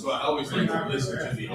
So I always like to listen to the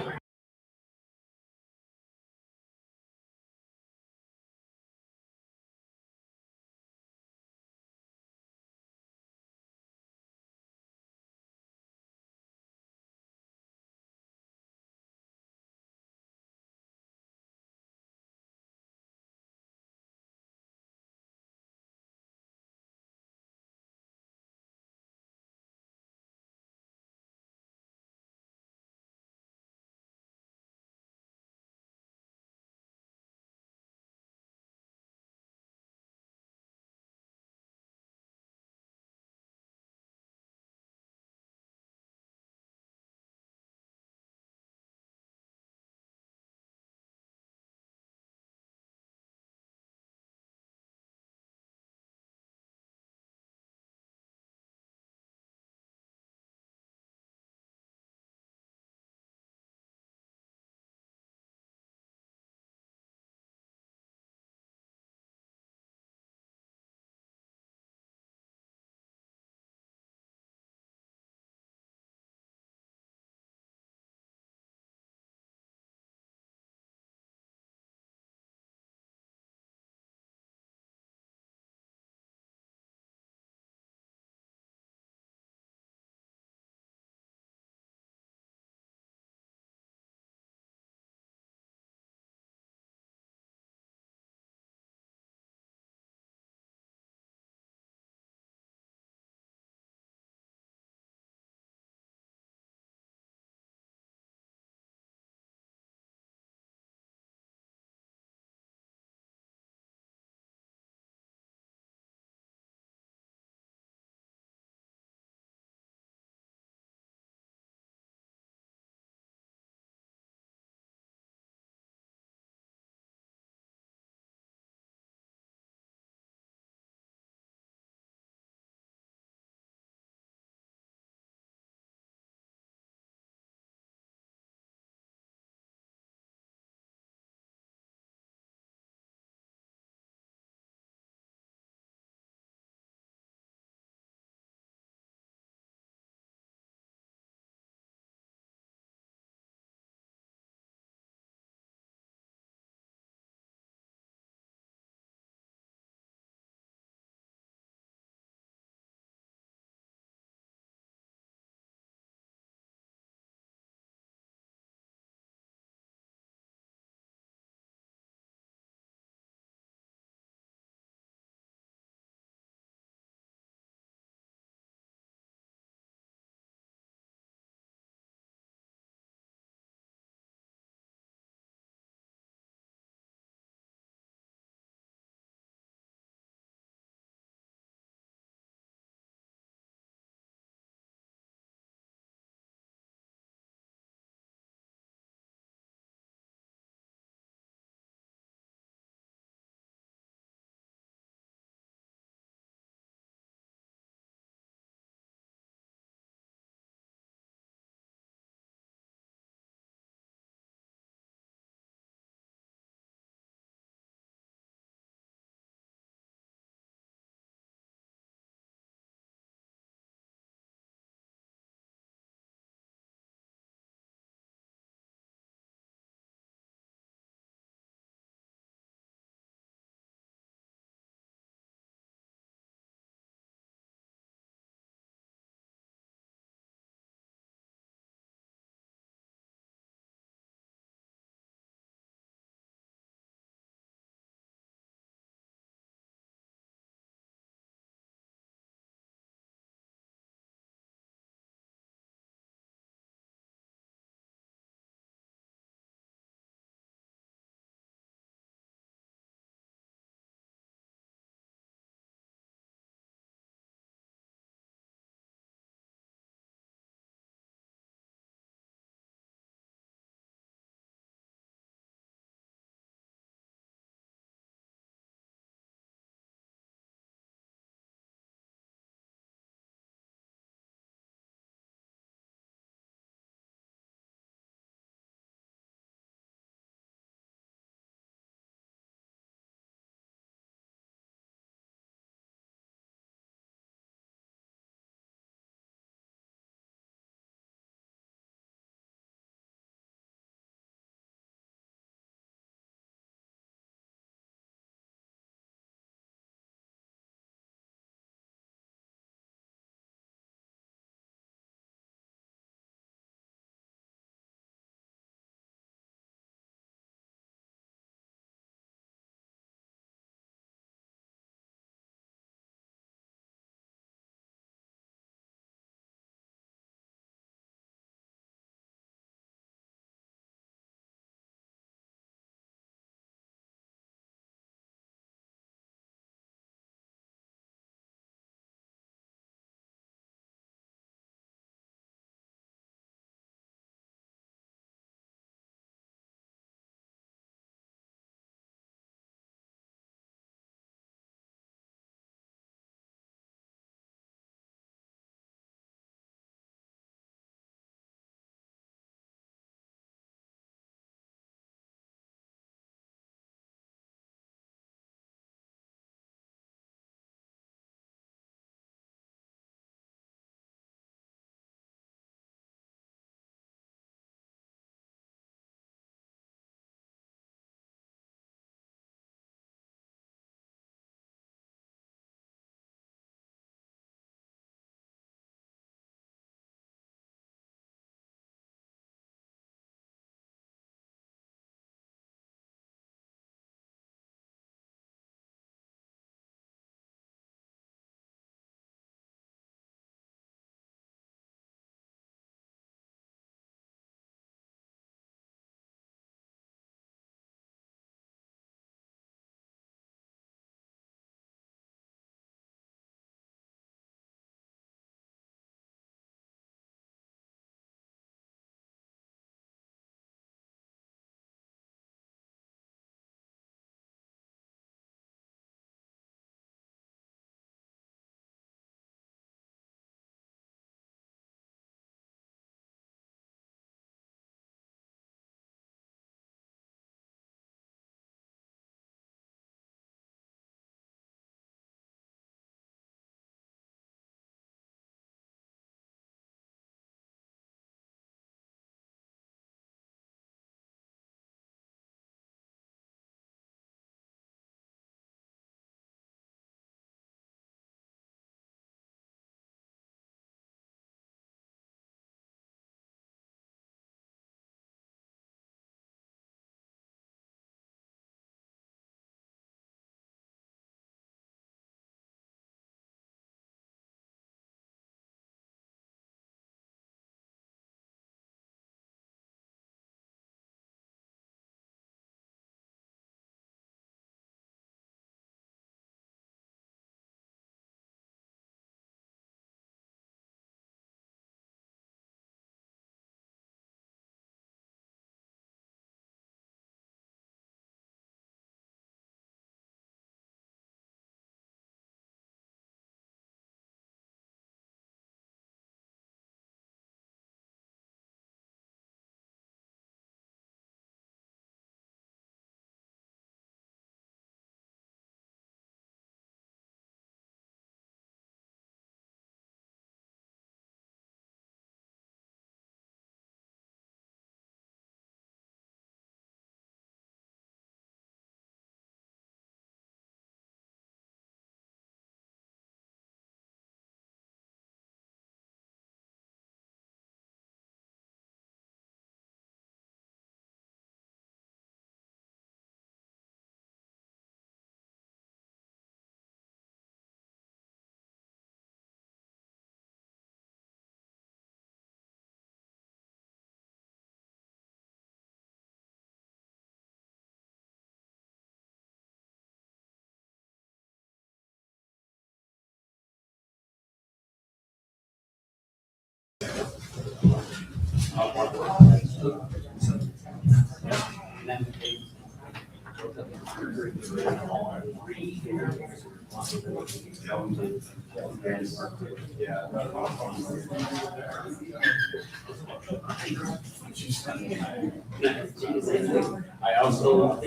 I also.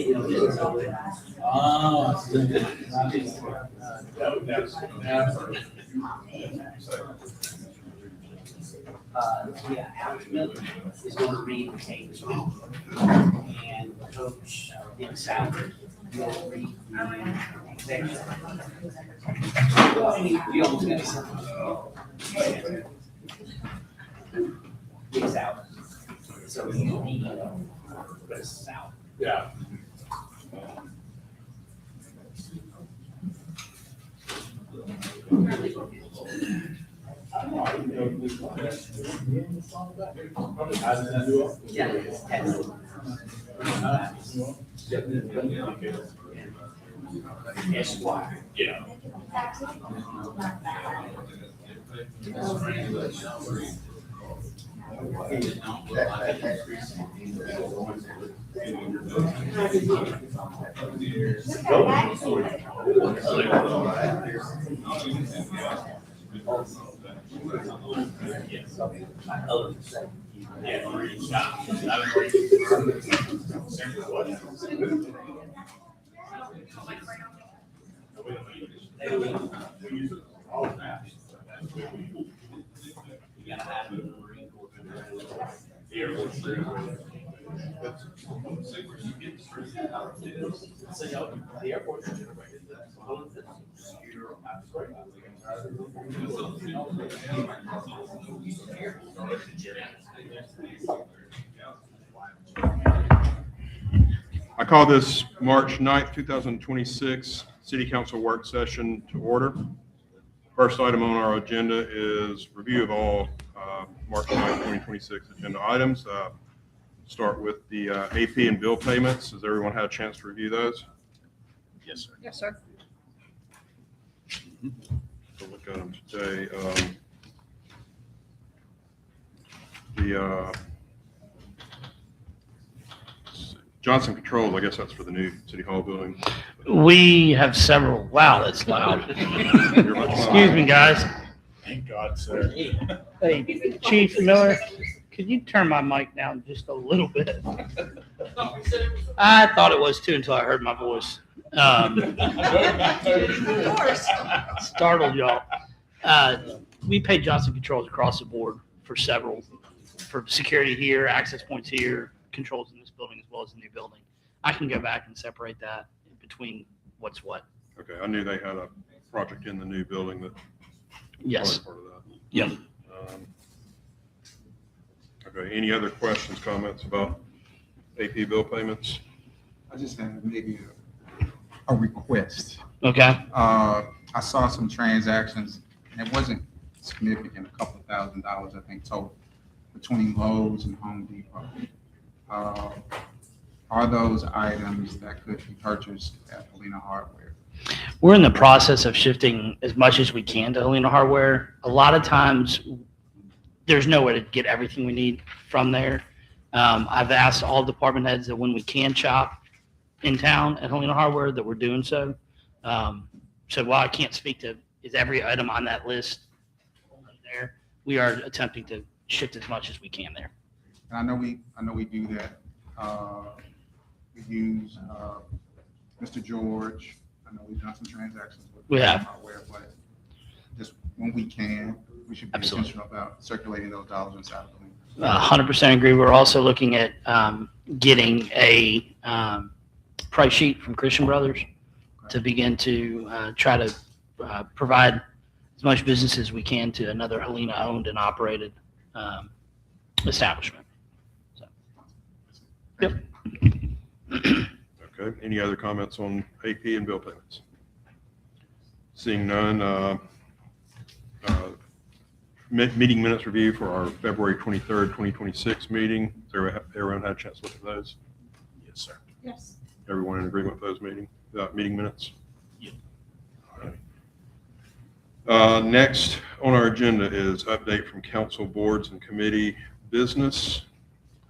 Oh. Yeah, Alex Miller is going to read the tapes. And Coach Dick Sauer will read the executive. You almost got something. Dick Sauer. So you need Chris Sauer. Yeah. Yeah, it's Texas. Esquire. Yeah. You gotta have it. The airport. I call this March 9th, 2026 City Council Work Session to order. First item on our agenda is review of all March 9th, 2026 agenda items. Start with the AP and bill payments. Has everyone had a chance to review those? Yes, sir. Yes, sir. So look at them today. The Johnson Controls, I guess that's for the new City Hall building. We have several. Wow, that's loud. Excuse me, guys. Thank God, sir. Hey, Chief Miller, could you turn my mic down just a little bit? I thought it was too until I heard my voice. Startled y'all. We paid Johnson Controls across the board for security here, access points here, controls in this building as well as the new building. I can go back and separate that between what's what. Okay, I knew they had a project in the new building that. Yes. Part of that. Yep. Okay, any other questions, comments about AP bill payments? I just have maybe a request. Okay. I saw some transactions, and it wasn't significant, a couple of $1,000s, I think, total, between Lowe's and Home Depot. Are those items that could be purchased at Helena Hardware? We're in the process of shifting as much as we can to Helena Hardware. A lot of times, there's nowhere to get everything we need from there. I've asked all department heads that when we can shop in town at Helena Hardware, that we're doing so. So while I can't speak to is every item on that list there, we are attempting to shift as much as we can there. And I know we do that. We use Mr. George. I know we've done some transactions with We have. Helena Hardware, but just when we can, we should be Absolutely. intentional about circulating those dollars inside of Helena. 100% agree. We're also looking at getting a price sheet from Christian Brothers to begin to try to provide as much business as we can to another Helena owned and operated establishment. So, yep. Okay, any other comments on AP and bill payments? Seeing none, meeting minutes review for our February 23rd, 2026 meeting. Has everyone had a chance to look at those? Yes, sir. Yes. Everyone in agreement with those meeting minutes? Yeah. All right. Next on our agenda is update from council boards and committee business.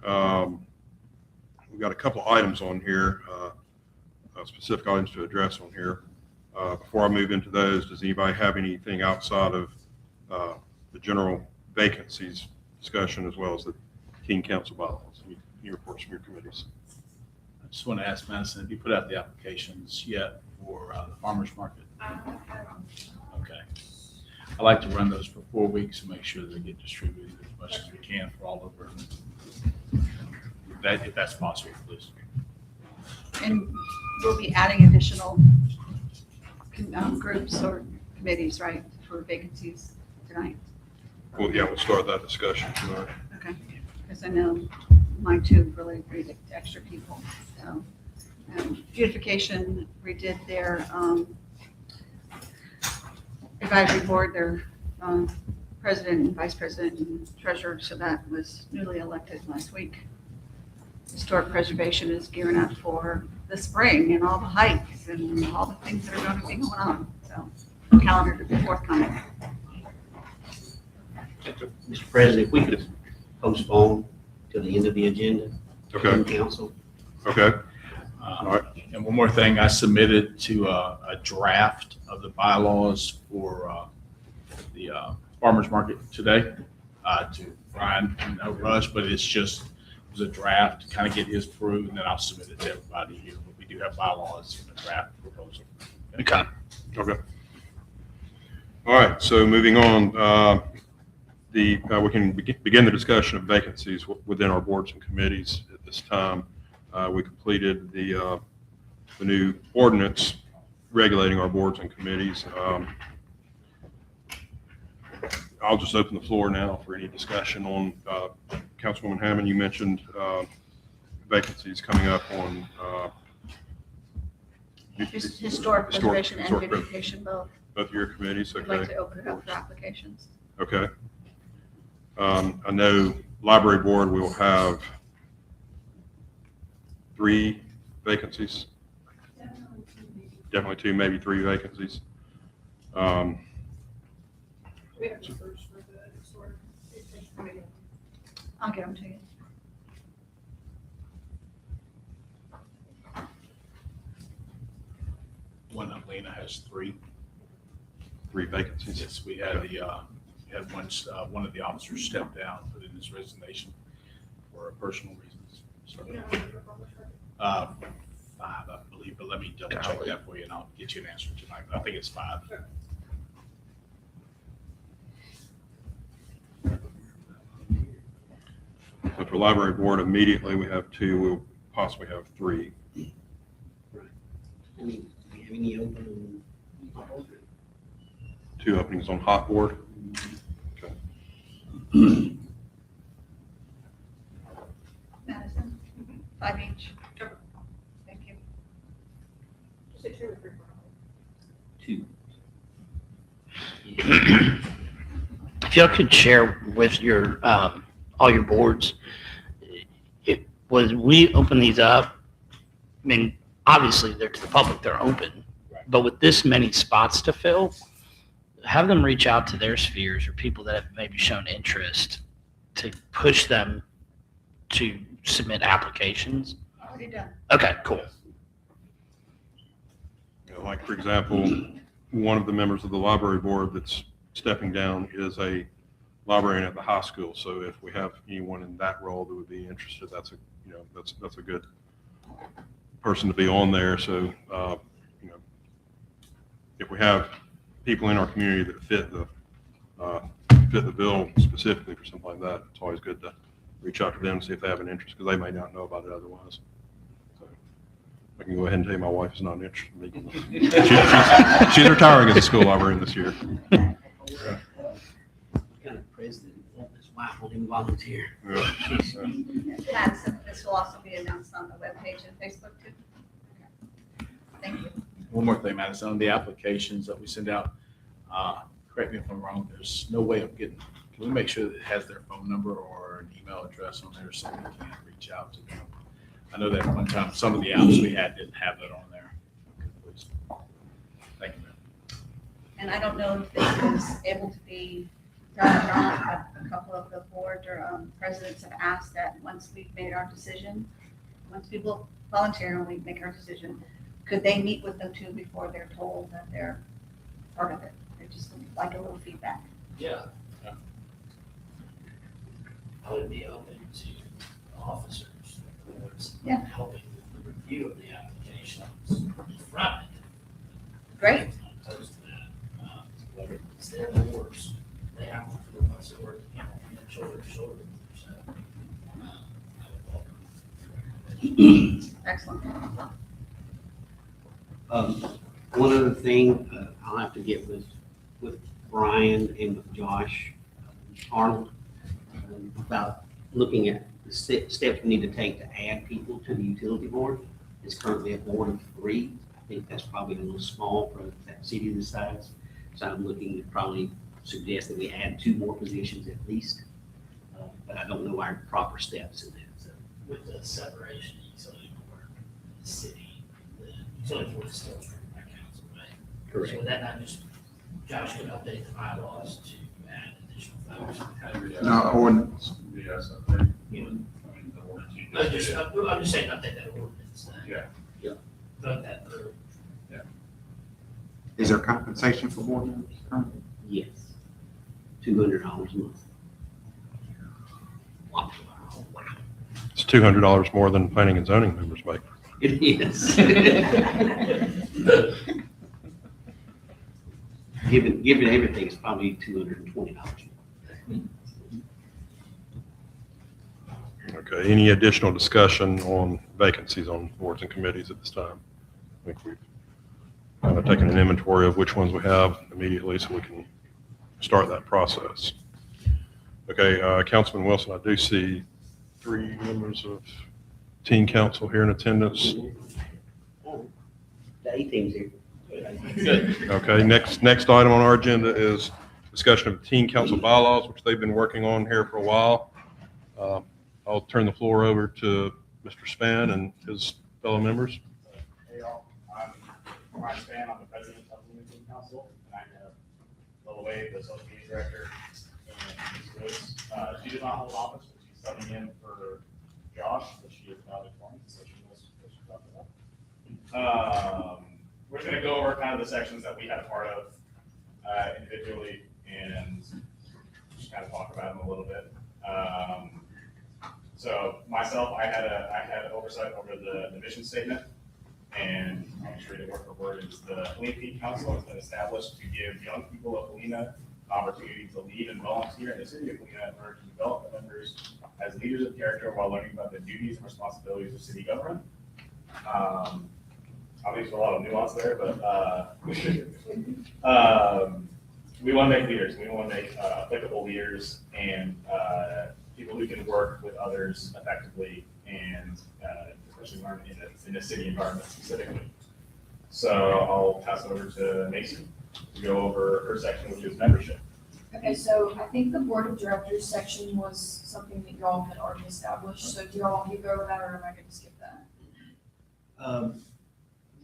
We've got a couple items on here, specific items to address on here. Before I move into those, does anybody have anything outside of the general vacancies discussion as well as the teen council bylaws? Any reports from your committees? I just want to ask Madison, have you put out the applications yet for the farmer's market? Okay. I like to run those for 4 weeks and make sure that they get distributed as much as we can for all of them. If that's possible, please. And we'll be adding additional groups or committees, right, for vacancies tonight? Well, yeah, we'll start that discussion tonight. Okay, because I know mine too really needed extra people, so. Beautification redid their advisory board, their president and vice president and treasurer, so that was newly elected last week. Historic preservation is gearing up for the spring and all the hikes and all the things that are going to be going on, so calendar to be forthcoming. Mr. President, if we could postpone to the end of the agenda. Okay. Council. Okay. All right. And one more thing, I submitted to a draft of the bylaws for the farmer's market today to Brian, no rush, but it was a draft to kind of get his through, and then I'll submit it to everybody here. But we do have bylaws in the draft proposal. Okay. Okay. All right, so moving on, we can begin the discussion of vacancies within our boards and committees at this time. We completed the new ordinance regulating our boards and committees. I'll just open the floor now for any discussion on, Councilwoman Hammond, you mentioned vacancies coming up on Historic preservation and historic beautification both. both of your committees, I'd like okay? to open it up for applications. Okay. I know library board, we will have 3 vacancies. Definitely 2, maybe 3 vacancies. I'll get them to you. One Atlanta has 3. 3 vacancies. Yes, we had one of the officers step down, put in his resignation for personal reasons. So, 5, I believe, but let me double check that for you and I'll get you an answer tonight. I think it's 5. So for library board, immediately we have 2, we'll possibly have 3. Do you have any open? 2 openings on hot board. Okay. Madison, 5 each. Thank you. 2. If y'all could share with your, all your boards, when we open these up, I mean, obviously they're to the public, they're open, but with this many spots to fill, have them reach out to their spheres or people that have maybe shown interest to push them to submit applications. Already done. Okay, cool. You know, like, for example, one of the members of the library board that's stepping down is a librarian at the high school. So if we have anyone in that role that would be interested, that's a good person to be on there. So, if we have people in our community that fit the bill specifically for something like that, it's always good to reach out to them and see if they have an interest, because they may not know about it otherwise. So I can go ahead and tell you my wife is not interested in making this. She's retiring as a school librarian this year. Kind of president, his wife won't even volunteer. Yeah. Madison, this will also be announced on the webpage and Facebook too. Okay. Thank you. One more thing, Madison, on the applications that we send out, correct me if I'm wrong, there's no way of getting, can we make sure that it has their phone number or an email address on there so we can reach out to them? I know that one time, some of the apps we had didn't have that on there. Okay, please. Thank you, ma'am. And I don't know if this is able to be a couple of the board or presidents have asked that once we've made our decision, once people voluntarily make our decision, could they meet with them too before they're told that they're part of it? They just like a little feedback. Yeah. I would be open to officers, boards, Yeah. helping with the review of the applications from it. Great. I'm opposed to that. Whether it's their boards, they have to feel like they're working, shoulder to shoulder. So, I would welcome. Excellent. One other thing, I'll have to get with Brian and with Josh Arnold about looking at the steps we need to take to add people to the utility board. It's currently a board of 3. I think that's probably a little small for that city this size. So I'm looking to probably suggest that we add 2 more positions at least. But I don't know our proper steps in that. So with the separation of utility board, the city, the utility board is still by council, right? Correct. So would that not just, Josh could update the bylaws to add additional folks? No, ordinance. Yes, I think. You know, I mean, the ordinance you I'm just just, did. I'm just saying update that ordinance. Yeah. Vote that through. Is there compensation for board members currently? Yes. $200 a month. Wow. It's $200 more than planning and zoning members make. It is. Given everything, it's probably $220. Okay, any additional discussion on vacancies on boards and committees at this time? I think we've kind of taken an inventory of which ones we have immediately so we can start that process. Okay, Councilman Wilson, I do see 3 members of teen council here in attendance. The A-team's here. Good. Okay, next item on our agenda is discussion of teen council bylaws, which they've been working on here for a while. I'll turn the floor over to Mr. Span and his fellow members. Hey y'all, I'm Brian Span, I'm the president of the Teen Council, and I have Lola Wade, the social media director, and Ms. Woods. She did not hold office, but she's subbing in for Josh, but she is now declined, so she knows what she's talking about. We're just gonna go over kind of the sections that we had a part of individually, and just kind of talk about them a little bit. So myself, I had oversight over the mission statement, and I'll just read it word for word. It's the Helena Teen Council has been established to give young people of Helena opportunity to lead and volunteer in the city of Helena in order to develop the members as leaders of character while learning about the duties and responsibilities of city government. Obviously, a lot of nuance there, but we want to make leaders. We want to make applicable leaders and people who can work with others effectively and especially learn in a city environment specifically. So I'll pass it over to Macy to go over her section, which is membership. Okay, so I think the board of directors section was something that y'all had already established, so do y'all want me to go over that, or am I gonna skip that?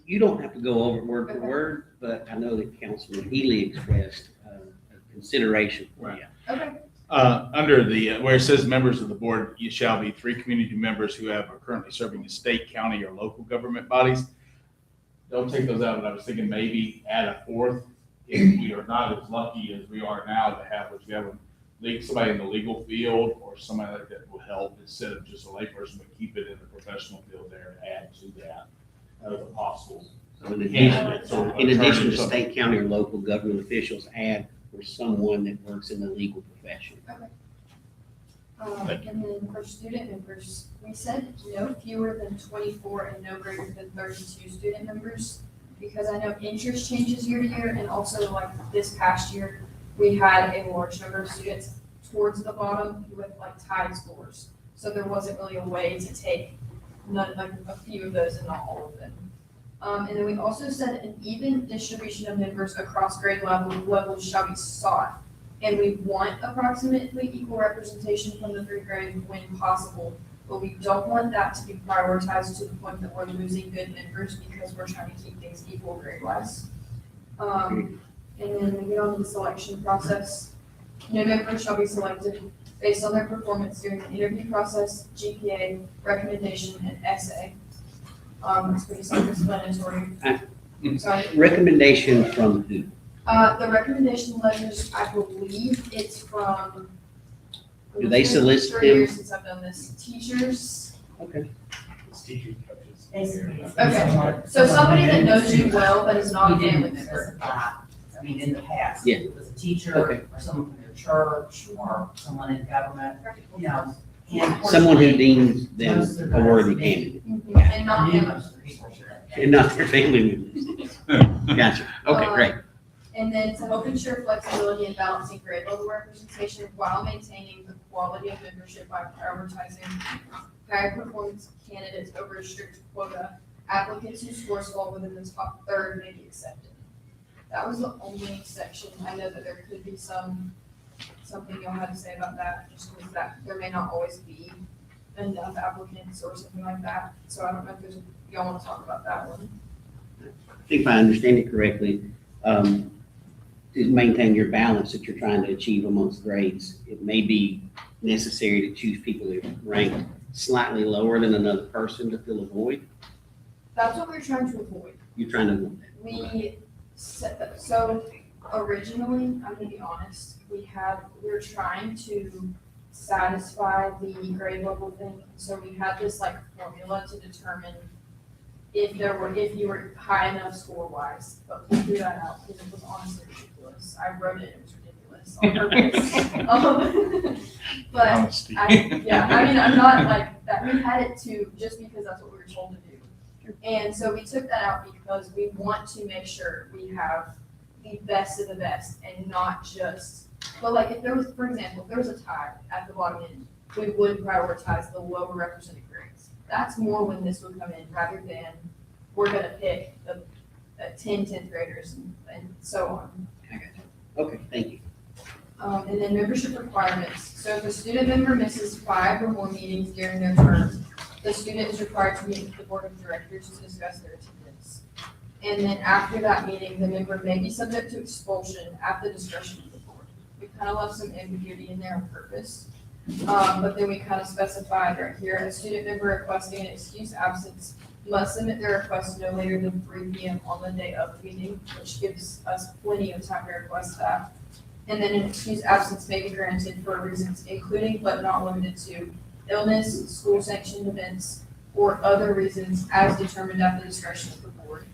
You don't have to go over it word for Okay. word, but I know that Councilman Healy expressed a consideration for you. Okay, Under the, where it says members of the board, you shall be 3 community members who are currently serving in state, county, or local government bodies. Don't take those out, but I was thinking maybe add a 4th if we are not as lucky as we are now to have, what you have, somebody in the legal field or somebody like that will help instead of just a layperson, but keep it in the professional field there and add to that as a possible. So in candidate, so addition attorney or to something. state, county, or local government officials, add for someone that works in the legal profession. and then for student members, we said no fewer than 24 and no greater than 32 student members, because I know interest changes year to year, and also like this past year, we had a large number of students towards the bottom with like tied scores. So there wasn't really a way to take like a few of those and not all of them. And then we also said an even distribution of members across grade levels shall be sought. And we want approximately equal representation from the 3rd grade when possible, but we don't want that to be prioritized to the point that we're losing good members because we're trying to keep things equal grade wise. And then we get on to the selection process. No member shall be selected based on their performance during the interview process, GPA, recommendation, and essay. It's pretty self-explanatory. Sorry. Recommendation from who? The recommendation letters, I believe it's from. Do they solicit 3 them? years since I've done this. Teachers. Okay. It's teachers, coaches. Basically. Okay. So somebody that knows you well, but is not a We didn't family member. specify, I mean, in the past. Yeah. It was a teacher, Okay. or someone from your church, or someone in government, you know. and Someone who unfortunately, deems them most of a us worthy may- candidate, Mhm. And not Yeah, him. most of the people should. and not their family members. Gotcha. Okay, great. And then to help ensure flexibility and balancing grade level representation while maintaining the quality of membership by prioritizing higher performance candidates over a strict quota, applicants whose scores fall within the top third may be accepted. That was the only section. I know that there could be something you'll have to say about that, just because that there may not always be enough applicants or something like that. So I don't know if y'all want to talk about that one. I think if I understand it correctly, to maintain your balance that you're trying to achieve amongst grades, it may be necessary to choose people that rank slightly lower than another person to fill a void. That's what we're trying to avoid. You're trying to, We set that, so originally, I'm gonna be honest, we were trying to satisfy the grade level thing. So we had this like formula to determine if you were high enough score wise, but we threw that out because it was honestly ridiculous. I wrote it, it was ridiculous on purpose. But Honesty. I mean, I'm not like that. We had it to just because that's what we were told to do. And so we took that out because we want to make sure we have the best of the best and not just, but like if there was, for example, if there was a tie at the bottom end, we would prioritize the lower represented grades. That's more when this would come in rather than we're gonna pick the 10th graders and so on. okay, thank you. And then membership requirements. So if a student member misses 5 or more meetings during their term, the student is required to meet with the board of directors to discuss their attendance. And then after that meeting, the member may be subject to expulsion at the discretion of the board. We kind of left some ambiguity in there on purpose. But then we kind of specified right here, a student member requesting an excused absence must submit their request no later than 3 p.m. on the day of the meeting, which gives us plenty of time to request that. And then an excused absence may be granted for reasons including but not limited to illness, school sanctioned events, or other reasons as determined at the discretion of the board.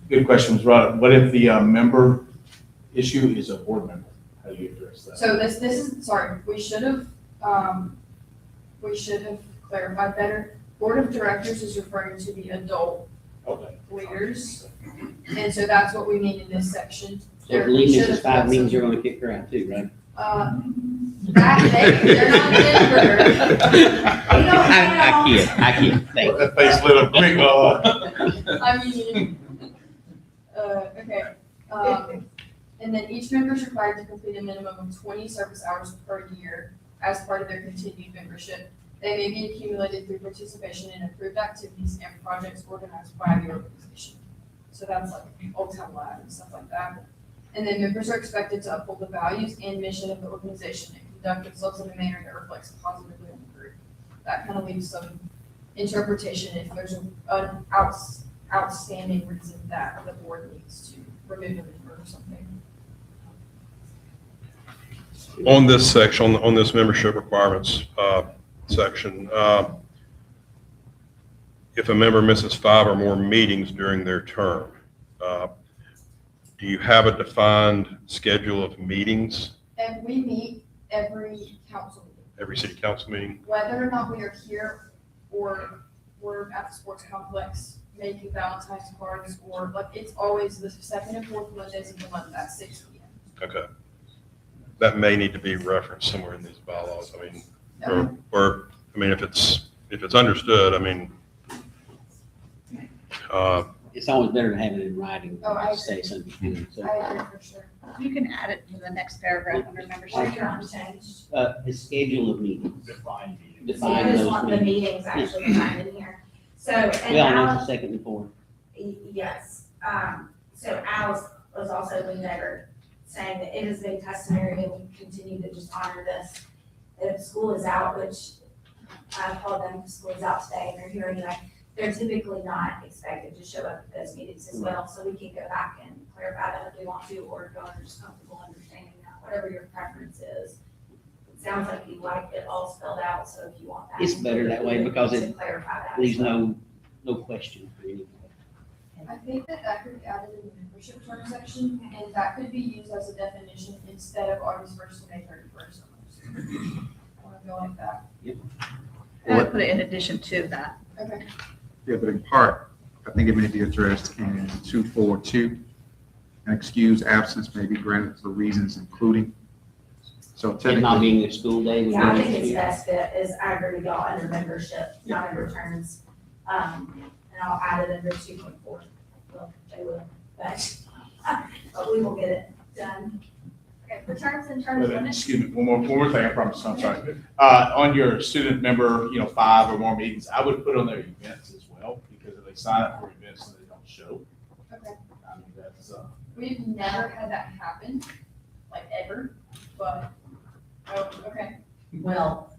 Good question, Ms. Rod. What if the member issue is a board member? How do you address that? So this is, sorry, we should have clarified better. Board of directors is referring to the adult Okay. leaders. And so that's what we mean in this section. So if There- we Lee should misses have 5 put meetings, some- you're gonna kick her out too, right? They're not member. I kid, thank you. That face lit up quick. I mean, okay. And then each member is required to complete a minimum of 20 service hours per year as part of their continued membership. They may be accumulated through participation in approved activities and projects organized by the organization. So that's like Old Town Lab and stuff like that. And then members are expected to uphold the values and mission of the organization and conduct themselves in a manner that reflects positively on the group. That kind of leaves some interpretation if there's an outstanding reason that the board needs to remove a member or something. On this section, on this membership requirements section, if a member misses 5 or more meetings during their term, do you have a defined schedule of meetings, And we meet every council meeting, every city council meeting? whether or not we are here or we're at the sports complex making Valentine's cards, or like, it's always the second and fourth Mondays of the month at 6 p.m. Okay. That may need to be referenced somewhere in these bylaws. I mean, or, I mean, if it's understood, I mean, It's always better to have it in writing Oh, I than to say it's understood. So, I agree for sure. You can add it to the next paragraph under membership. a schedule of meetings. Defined meeting. So Define you just those want the meetings. meetings actually defined in here. So, and We all know Al, it's the second and fourth. yes, so Al's, was also when they were saying that it is very customary and we continue to just honor this. That if school is out, which I called them, school is out today and they're here anyway, they're typically not expected to show up at those meetings as well. So we can go back and clarify that if we want to, or if y'all are just comfortable understanding that, whatever your preference is. It sounds like you like it all spelled out, so if you want that. It's better that way because to it clarify that. leaves no question for anyone. I think that could be added in the membership term section, and that could be used as a definition instead of August 1st to May 31st. I want to go like that. I would put it in addition to that. Okay. Yeah, but in part, I think it may be addressed in 242. An excused absence may be granted for reasons including. So It not technically, being a school day. we Yeah, I don't- think it's best fit is I agree with y'all under membership, not under terms. And I'll add it under 2.4. Well, they will, but we will get it done. Okay, for terms and terms limits. Excuse me, one more thing, I promise, I'm sorry. On your student member, 5 or more meetings, I would put on their events as well, because if they sign up for events and they don't show, Okay. I mean, that's, We've never had that happen, like ever, but, oh, okay. Well,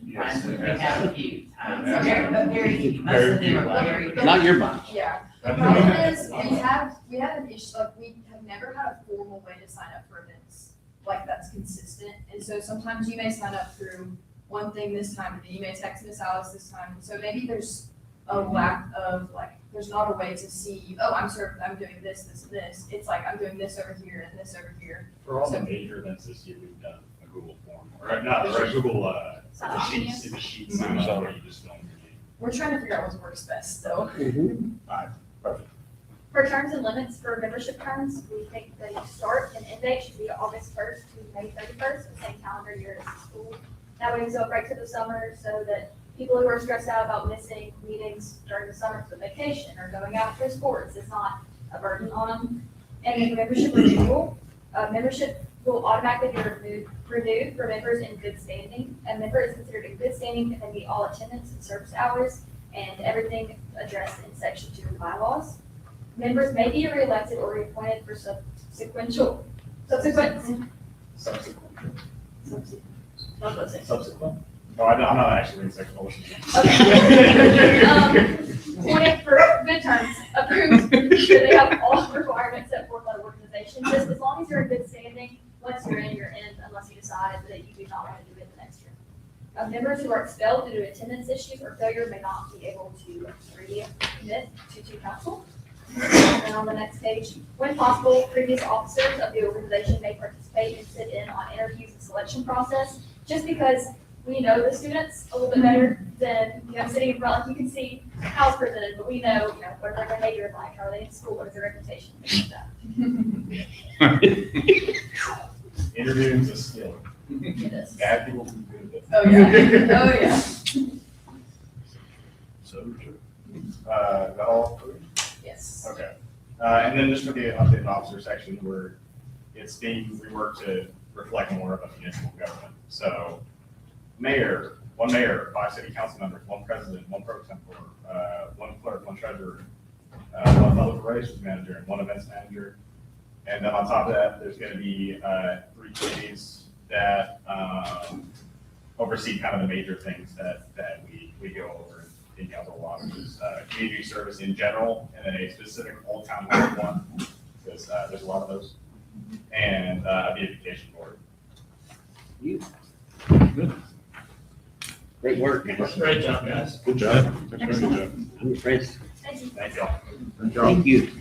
yes. we have a few times, Yeah. but very few, most of them are very. Not your bunch. Yeah, the problem is, we have an issue, like, we have never had a formal way to sign up for events, like, that's consistent, and so sometimes you may sign up through one thing this time, and then you may text Miss Alice this time, so maybe there's a lack of, like, there's not a way to see, oh, I'm doing this, this, and this, it's like, I'm doing this over here and this over here. For all the So- major events this year, we've done a Google form, or not, or a Google, sheets, the sheets, where you just fill in your name. We're trying to figure out what works best, though. For terms and limits for membership terms, we think the start and end date should be August 1st to May 31st, the same calendar year as the school. That way we go right to the summer so that people who are stressed out about missing meetings during the summer for vacation or going out for sports, it's not a burden on them. And then membership renewal, membership will automatically be renewed for members in good standing. A member is considered in good standing if they meet all attendance and service hours and everything addressed in section 2 of the bylaws. Members may be reelected or reappointed for subsequent. Subsequent. No, I'm not actually in section motion. Appointed for midterms, approved, should they have all requirements set forth by the organization, just as long as you're in good standing, once you're in, unless you decide that you do not want to do it the next year. Members who are expelled due to attendance issues or failure may not be able to recommit to council. And on the next page, when possible, previous officers of the organization may participate and sit in on interviews and selection process, just because we know the students a little bit better than, sitting in front, like you can see how it's presented, but we know, what are their behavior like, how are they in school, what is their reputation, things like that. Interviewing is a skill. It is. Bad people can do it. Oh, yeah, oh, yeah. So true. Is that all? Yes. Okay. And then just for the updated officer section, where it's being reworked to reflect more of a municipal government. So one mayor, 5 city council members, 1 president, 1 pro tempore, 1 clerk, 1 treasurer, 1 public relations manager, and 1 events manager. And then on top of that, there's going to be 3 committees that oversee kind of the major things that we go over in council law, which is community service in general, and then a specific Old Town Hall one, because there's a lot of those, and the education board. Great work. Great job, guys. Good job. That's very good job. I'm impressed. Thank you. Thank y'all. good job. Thank you.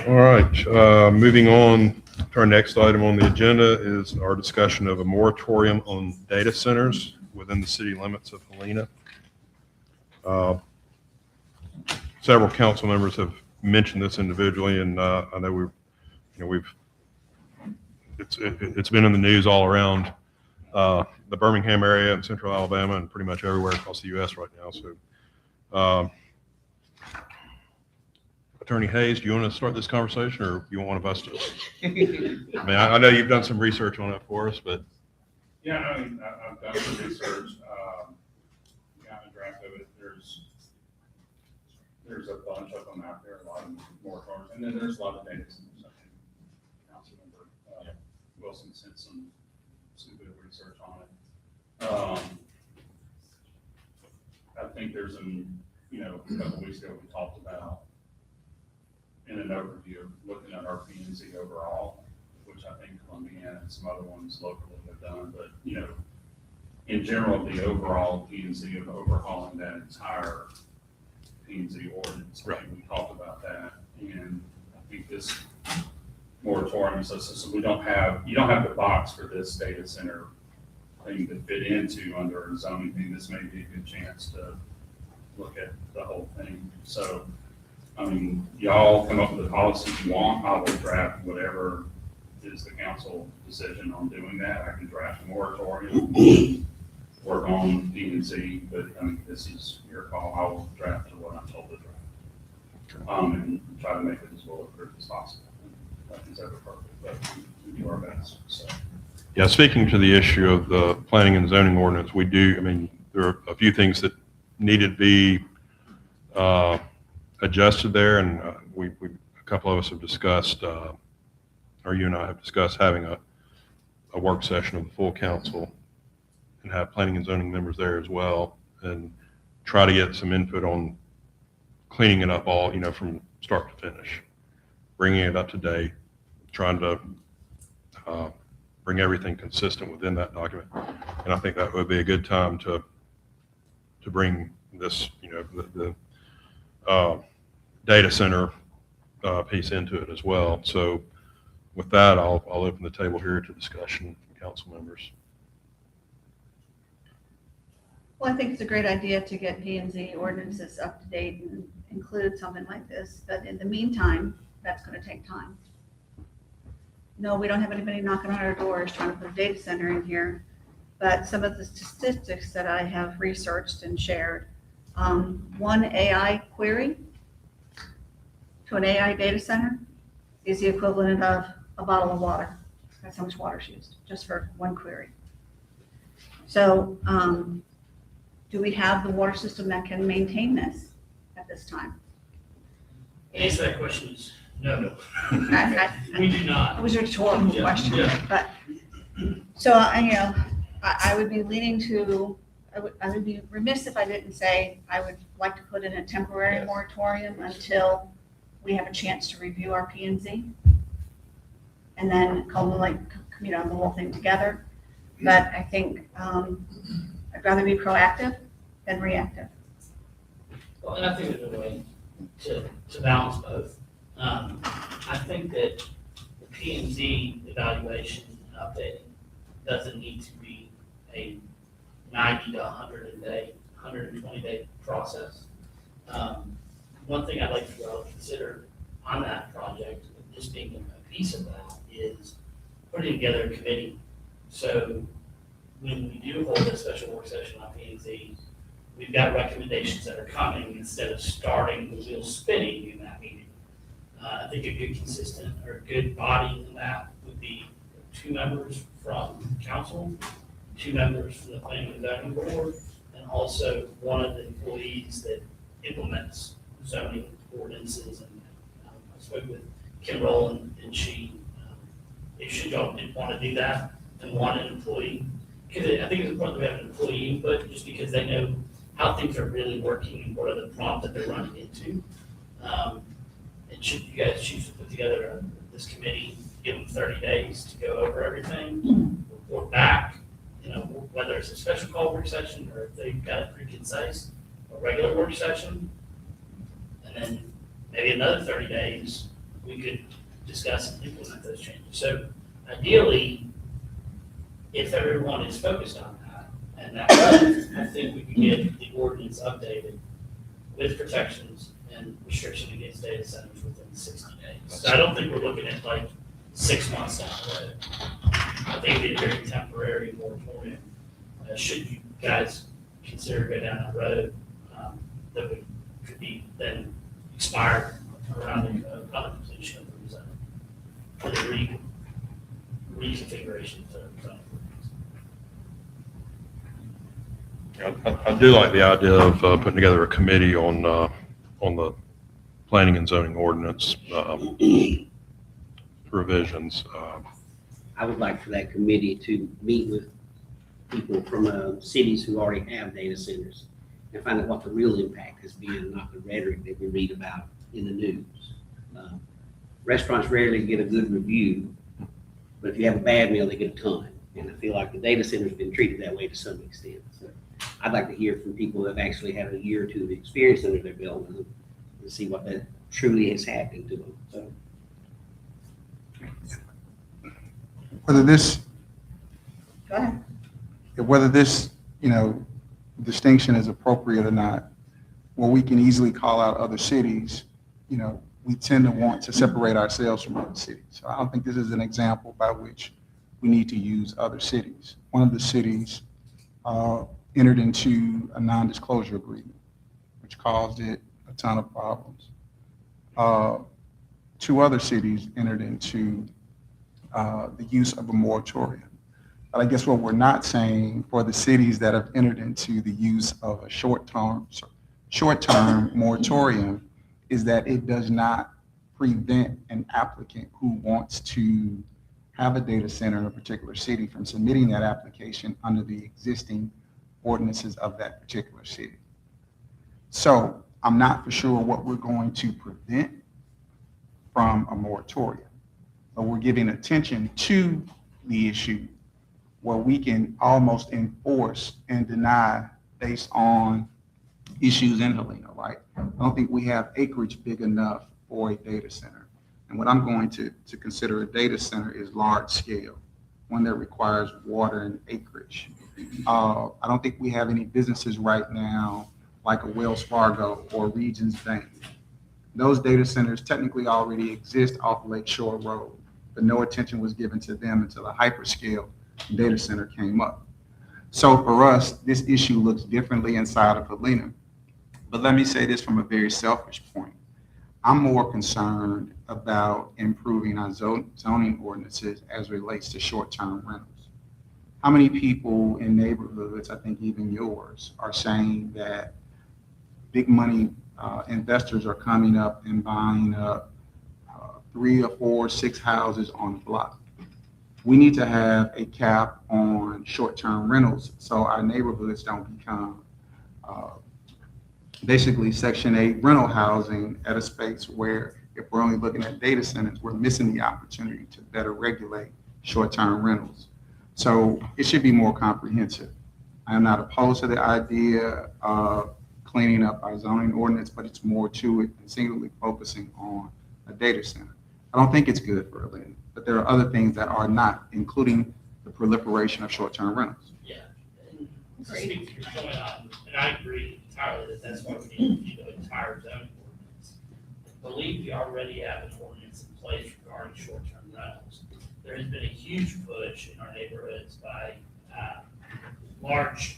All right, moving on to our next item on the agenda is our discussion of a moratorium on data centers within the city limits of Helena. Several council members have mentioned this individually, and I know it's been in the news all around the Birmingham area and central Alabama and pretty much everywhere across the U.S. right now. So, Attorney Hayes, do you want to start this conversation, or you want one of us to? I mean, I know you've done some research on it for us, but. Yeah, I've done some research, got a draft of it. There's there's a bunch of them out there, a lot of moratoriums, and then there's a lot of data centers. I think Councilmember Wilson sent some good research on it. I think there's a couple weeks ago, we talked about in an overview, looking at our P&Z overall, which I think Columbia and some other ones locally have done, but, in general, the overall P&Z of overhauling that entire P&Z ordinance. Right. We talked about that, and I think this moratorium says, so you don't have the box for this data center thing to fit into under a zoning thing. This may be a good chance to look at the whole thing. So, I mean, y'all come up with the policies you want. I will draft whatever is the council decision on doing that. I can draft a moratorium, work on P&Z, but I mean, this is your call. I will draft to what I'm told to draft. And try to make it as bulletproof as possible. Nothing's ever perfect, but we do our best, so. Yeah, speaking to the issue of the planning and zoning ordinance, there are a few things that needed to be adjusted there, and a couple of us have discussed, or you and I have discussed having a work session of the full council and have planning and zoning members there as well, and try to get some input on cleaning it up all, from start to finish, bringing it up to date, trying to bring everything consistent within that document. And I think that would be a good time to bring this, the data center piece into it as well. So with that, I'll open the table here to discussion from council members. Well, I think it's a great idea to get P&Z ordinances up to date and include something like this, but in the meantime, that's going to take time. No, we don't have anybody knocking on our doors trying to put a data center in here, but some of the statistics that I have researched and shared, one AI query to an AI data center is the equivalent of a bottle of water. That's how much water is used, just for one query. So, do we have the water system that can maintain this at this time? The answer to that question is no. We do not. It was a rhetorical Yeah, question, yeah. but, so, I would be leaning to, I would be remiss if I didn't say I would like to put in a temporary Yes. moratorium until we have a chance to review our P&Z. And then culminate, the whole thing together. But I think, I'd rather be proactive than reactive. Well, and I think there's a way to balance both. I think that the P&Z evaluation and updating doesn't need to be a 90 to 120 day process. One thing I'd like for y'all to consider on that project, just being a piece of that, is putting together a committee. So when we do hold a special work session on P&Z, we've got recommendations that are coming instead of starting the wheel spinning in that meeting. I think a good consistent or good body in that would be 2 members from council, 2 members from the planning and zoning board, and also one of the employees that implements zoning ordinances. And I spoke with Kim Rowland, and she, if y'all didn't want to do that, then want an employee. Because I think it's important that we have an employee input, just because they know how things are really working and what are the prompts that they're running into. And should you guys choose to put together this committee, give them 30 days to go over everything, report back, whether it's a special call work session or if they've got it pretty concise, a regular work session, and then maybe another 30 days, we could discuss and implement those changes. So ideally, if everyone is focused on that, and that, I think we could get the ordinance updated with protections and restriction against data centers within 60 days. So I don't think we're looking at like 6 months down the road. I think it'd be a very temporary moratorium. Should you guys consider go down that road, that could be then expired around the completion of the zone, for the reconfiguration of the zone. I do like the idea of putting together a committee on the planning and zoning ordinance revisions. I would like for that committee to meet with people from cities who already have data centers and find out what the real impact has been, not the rhetoric that we read about in the news. Restaurants rarely get a good review, but if you have a bad meal, they get a ton. And I feel like the data center's been treated that way to some extent. So I'd like to hear from people who have actually had a year or two of experience under their belt and see what that truly has happened to them. So Whether this, Go ahead. whether this, distinction is appropriate or not, well, we can easily call out other cities, we tend to want to separate ourselves from other cities. So I don't think this is an example by which we need to use other cities. One of the cities entered into a non-disclosure agreement, which caused it a ton of problems. 2 other cities entered into the use of a moratorium. But I guess what we're not saying for the cities that have entered into the use of a short-term moratorium is that it does not prevent an applicant who wants to have a data center in a particular city from submitting that application under the existing ordinances of that particular city. So I'm not for sure what we're going to prevent from a moratorium, but we're giving attention to the issue where we can almost enforce and deny based on issues in Helena, right? I don't think we have acreage big enough for a data center. And what I'm going to consider a data center is large scale, one that requires water and acreage. I don't think we have any businesses right now like a Wells Fargo or Regions Bank. Those data centers technically already exist off Lakeshore Road, but no attention was given to them until a hyperscale data center came up. So for us, this issue looks differently inside of Helena. But let me say this from a very selfish point. I'm more concerned about improving our zoning ordinances as it relates to short-term rentals. How many people in neighborhoods, I think even yours, are saying that big money investors are coming up and buying up 3 or 4, 6 houses on the block? We need to have a cap on short-term rentals so our neighborhoods don't become basically Section 8 rental housing at a space where if we're only looking at data centers, we're missing the opportunity to better regulate short-term rentals. So it should be more comprehensive. I am not opposed to the idea of cleaning up our zoning ordinance, but it's more to it than singularly focusing on a data center. I don't think it's good for Atlanta, but there are other things that are not, including the proliferation of short-term rentals. Yeah. And to speak to your point on, and I agree entirely that that's why we need to do the entire zoning ordinance. I believe we already have an ordinance in place regarding short-term rentals. There has been a huge push in our neighborhoods by large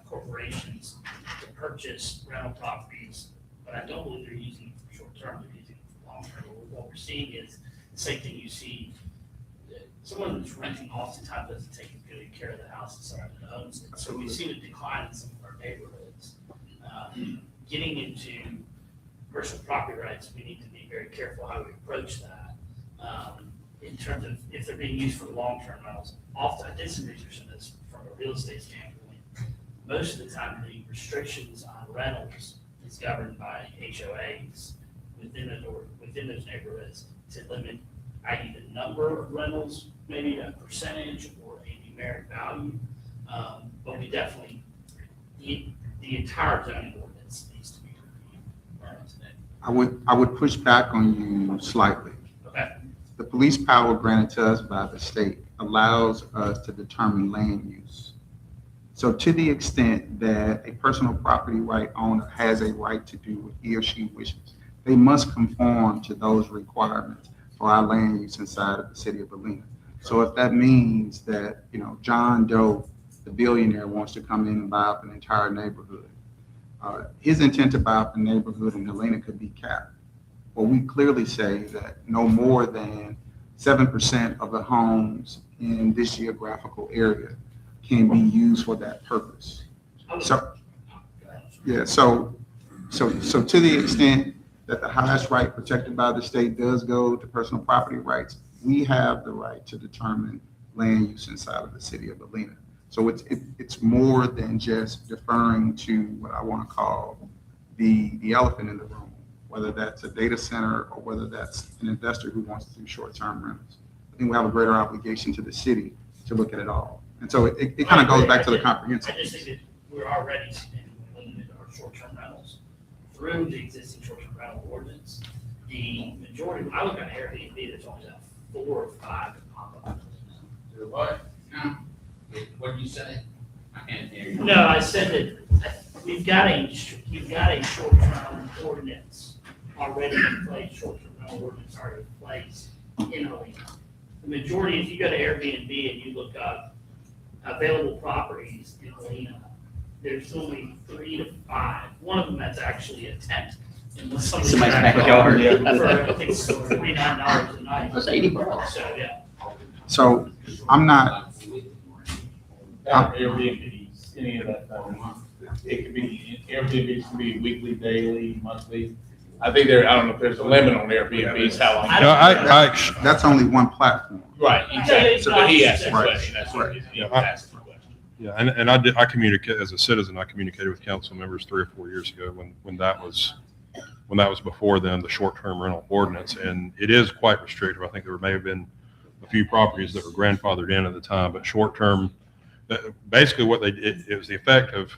corporations to purchase rental properties, but I don't believe they're using it for short-term, they're using it for long-term. What we're seeing is the same thing you see. Someone that's renting oftentimes doesn't take as good care of the house as someone that owns it. So we've seen a decline in some of our neighborhoods. Getting into personal property rights, we need to be very careful how we approach that. In terms of if they're being used for long-term rentals, often I did some research on this from a real estate standpoint. Most of the time, the restrictions on rentals is governed by HOAs within those neighborhoods to limit i.e. the number of rentals, maybe a percentage or a numeric value. But we definitely, the entire zoning ordinance needs to be reviewed today. I would push back on you slightly. Okay. The police power granted to us by the state allows us to determine land use. So to the extent that a personal property right owner has a right to do what he or she wishes, they must conform to those requirements for our land use inside of the city of Helena. So if that means that, John Doe, the billionaire, wants to come in and buy up an entire neighborhood, his intent to buy up a neighborhood in Helena could be capped. Well, we clearly say that no more than 7% of the homes in this geographical area can be used for that purpose. So, yeah, so to the extent that the highest right protected by the state does go to personal property rights, we have the right to determine land use inside of the city of Galena. So it's more than just deferring to what I want to call the elephant in the room, whether that's a data center or whether that's an investor who wants to do short-term rentals. I think we have a greater obligation to the city to look at it all. And so it kind of goes back to the comprehensive. I just think that we're already limited our short-term rentals through the existing short-term rental ordinance. The majority, when I look at Airbnb, there's only about 4 or 5 that pop up. What? No. What did you say? I can't hear you. No, I said that you've got a short-term ordinance already in place, short-term rental ordinance already in place in Helena. The majority, if you go to Airbnb and you look up available properties in Helena, there's only 3 to 5. One of them that's actually a tent in somebody's backyard. For, I think it's $49 a night. That's $80. So, yeah. So I'm not, Airbnbs, any of that stuff. It could be, Airbnbs can be weekly, daily, monthly. I think I don't know if there's a limit on Airbnbs, how long. No, that's only one platform. Right, exactly. So but he asked the Right. question, that's what he Yeah, asked the question. Yeah, and I communicate, as a citizen, I communicated with council members 3 or 4 years ago when that was before then, the short-term rental ordinance, and it is quite restrictive. I think there may have been a few properties that were grandfathered in at the time, but short-term, basically what they did, it was the effect of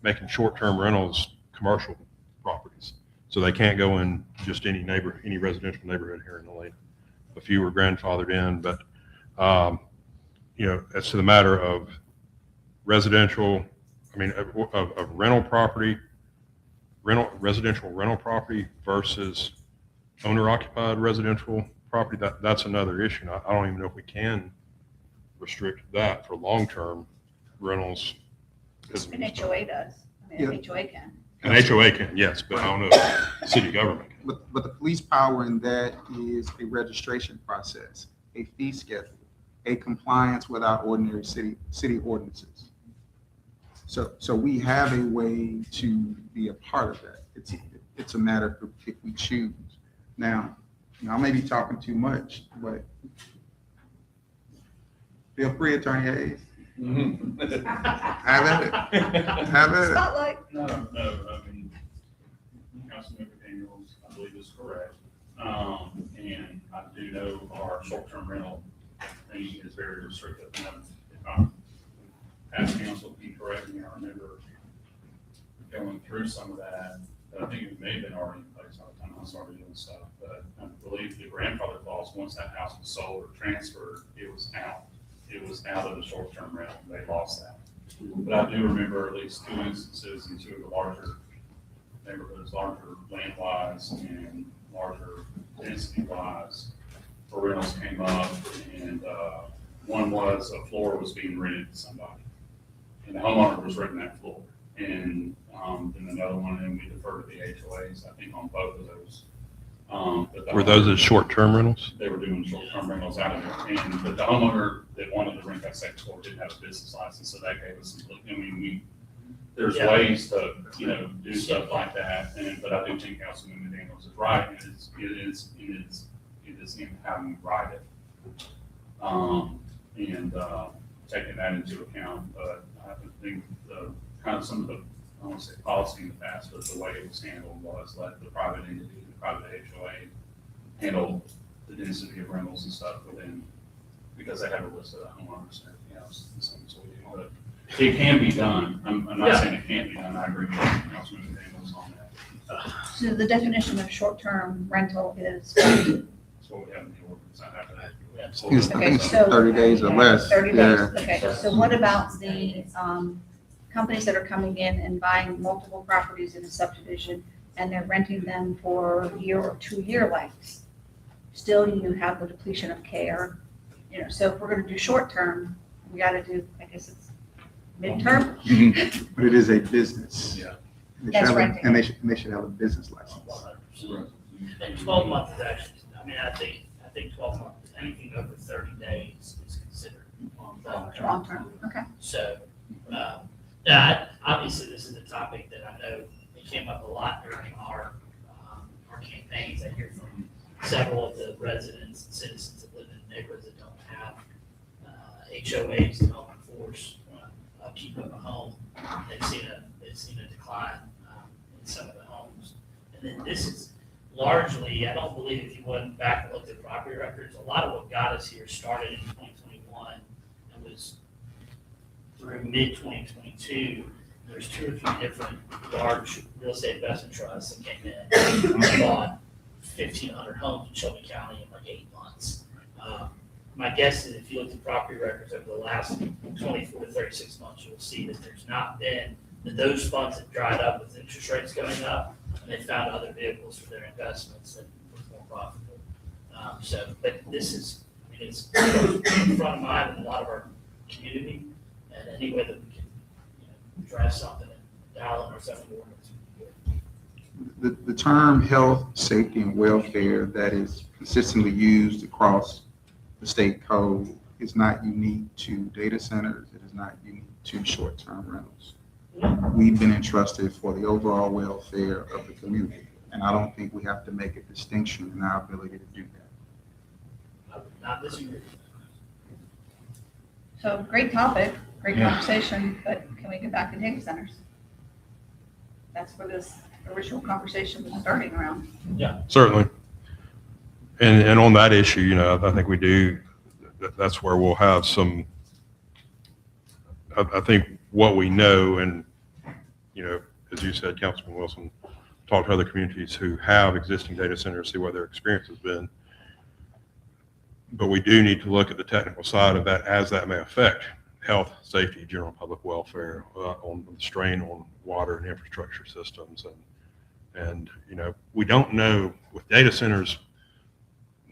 making short-term rentals commercial properties. So they can't go in just any residential neighborhood here in Helena. A few were grandfathered in, but, as to the matter of residential, of rental property, residential rental property versus owner-occupied residential property, that's another issue. I don't even know if we can restrict that for long-term rentals. An HOA does. I mean, an HOA can. An HOA can, yes, but I don't know if the city government can. But the police power in that is a registration process, a fee schedule, a compliance with our ordinary city ordinances. So we have a way to be a part of that. It's a matter of if we choose. Now, I may be talking too much, but feel free, Attorney Hayes. Have at it. Have at it. Spotlight. No, I mean, Councilmember Daniels, I believe is correct. And I do know our short-term rental thing is very restrictive. And if I'm past council, be correct me, I remember going through some of that, but I think it may have been already in place by the time I started doing stuff. But I believe the grandfather clause, once that house was sold or transferred, it was out. It was out of the short-term rental. They lost that. But I do remember at least 2 instances in 2 of the larger neighborhoods, larger land-wise and larger density-wise, where rentals came up, and one was a floor was being rented to somebody, and the homeowner was renting that floor. And then another one, and we deferred to the HOAs, I think, on both of those. Were those as short-term rentals? They were doing short-term rentals out of there, but the homeowner that wanted to rent that second floor didn't have a business license, so that gave us some, there's ways to, do stuff like that, but I do think Councilman Daniels is right, it is in how you write it. Taking that into account, but I think some of the, I won't say policy in the past, but the way it was handled was let the private entity, the private HOA handle the density of rentals and stuff within, because they have a list of the homeowners and everything else. But it can be done. I'm not saying it can't be done. I agree with Councilman Daniels on that. So the definition of short-term rental is That's what we have in the ordinance. I have to. I think it's so 30 days or less. 30 days. Yeah. Okay, so what about the companies that are coming in and buying multiple properties in a subdivision and they're renting them for 1 year or 2 year lengths? Still, you have the depletion of care. So if we're going to do short-term, we got to do, I guess it's midterm. But it is a business. Yeah. That's renting. And they should have a business license. And 12 months is actually, I think 12 months, anything over 30 days is considered long-term. Long-term, okay. So, obviously, this is a topic that I know it came up a lot during our neighborhoods that don't have HOAs to help enforce upkeep of a home. They've seen a decline in some of the homes. And then this is largely, I don't believe if you went back and looked at property records, a lot of what got us here started in 2021 and was through mid-2022. There's 2 or 3 different large real estate investment trusts that came in and bought 1,500 homes in Shelby County in like 8 months. My guess is if you look at property records over the last 24 to 36 months, you'll see that there's not been, that those funds have dried up with interest rates going up, and they found other vehicles for their investments that were more profitable. But this is, I mean, it's in front of mind in a lot of our community, and any way that we can, draft something and dial in our zoning ordinance. The term health, safety, and welfare that is consistently used across the state code is not unique to data centers. It is not unique to short-term rentals. We've been entrusted for the overall welfare of the community, and I don't think we have to make a distinction in our ability to do that. I would not disagree. So great topic, great conversation, but can we get back to data centers? That's where this original conversation was starting around. Certainly. And on that issue, I think we do, that's where we'll have some, I think what we know, and, as you said, Councilman Wilson, talk to other communities who have existing data centers, see what their experience has been. But we do need to look at the technical side of that as that may affect health, safety, general public welfare, on the strain on water and infrastructure systems. And we don't know with data centers,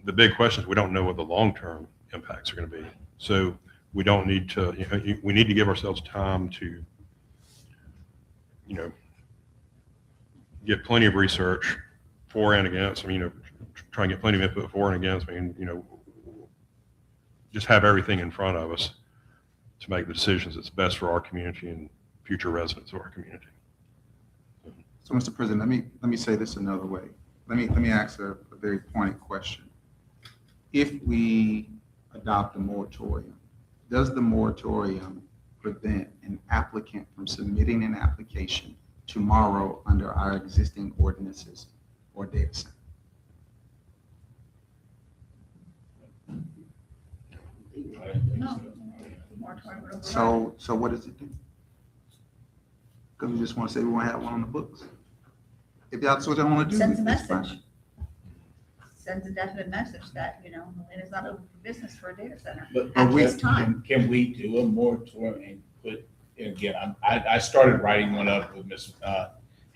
the big question is we don't know what the long-term impacts are going to be. So we don't need to, we need to give ourselves time to, get plenty of research for and against. Try and get plenty of input for and against. Just have everything in front of us to make the decisions that's best for our community and future residents of our community. So, Mr. President, let me say this another way. Let me ask a very pointed question. If we adopt a moratorium, does the moratorium prevent an applicant from submitting an application tomorrow under our existing ordinances or data center? No. Moratorium would override. So what does it do? Because we just want to say we want to have one on the books. If that's what they want to do. Sends a it's fine. message. Sends a definite message that, Helena's not open for business for a data center But at this time. Can we do a moratorium and put, and again, I started writing one up with Ms.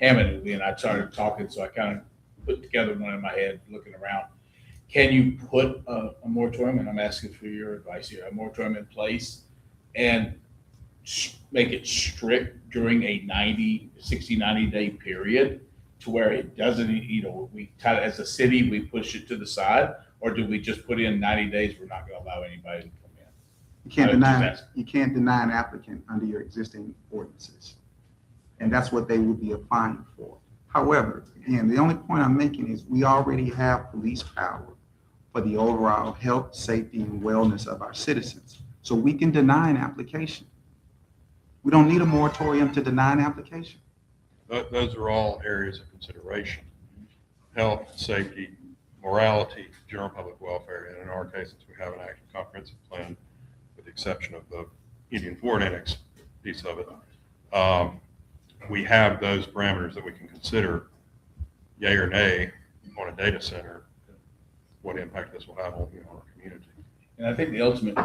Hammond, and I started talking, so I kind of put together one in my head, looking around. Can you put a moratorium, and I'm asking for your advice here, a moratorium in place and make it strict during a 60, 90-day period to where it doesn't, we kind of, as a city, we push it to the side, or do we just put in 90 days, we're not going to allow anybody to come in? You can't deny an applicant under your existing ordinances. And that's what they would be applying for. However, again, the only point I'm making is we already have police power for the overall health, safety, and wellness of our citizens. So we can deny an application. We don't need a moratorium to deny an application. Those are all areas of consideration. Health, safety, morality, general public welfare, and in our case, since we have an active comprehensive plan, with the exception of the Indian Ford Annex piece of it, we have those parameters that we can consider, yay or nay, on a data center, what impact this will have on our community. And I think the ultimate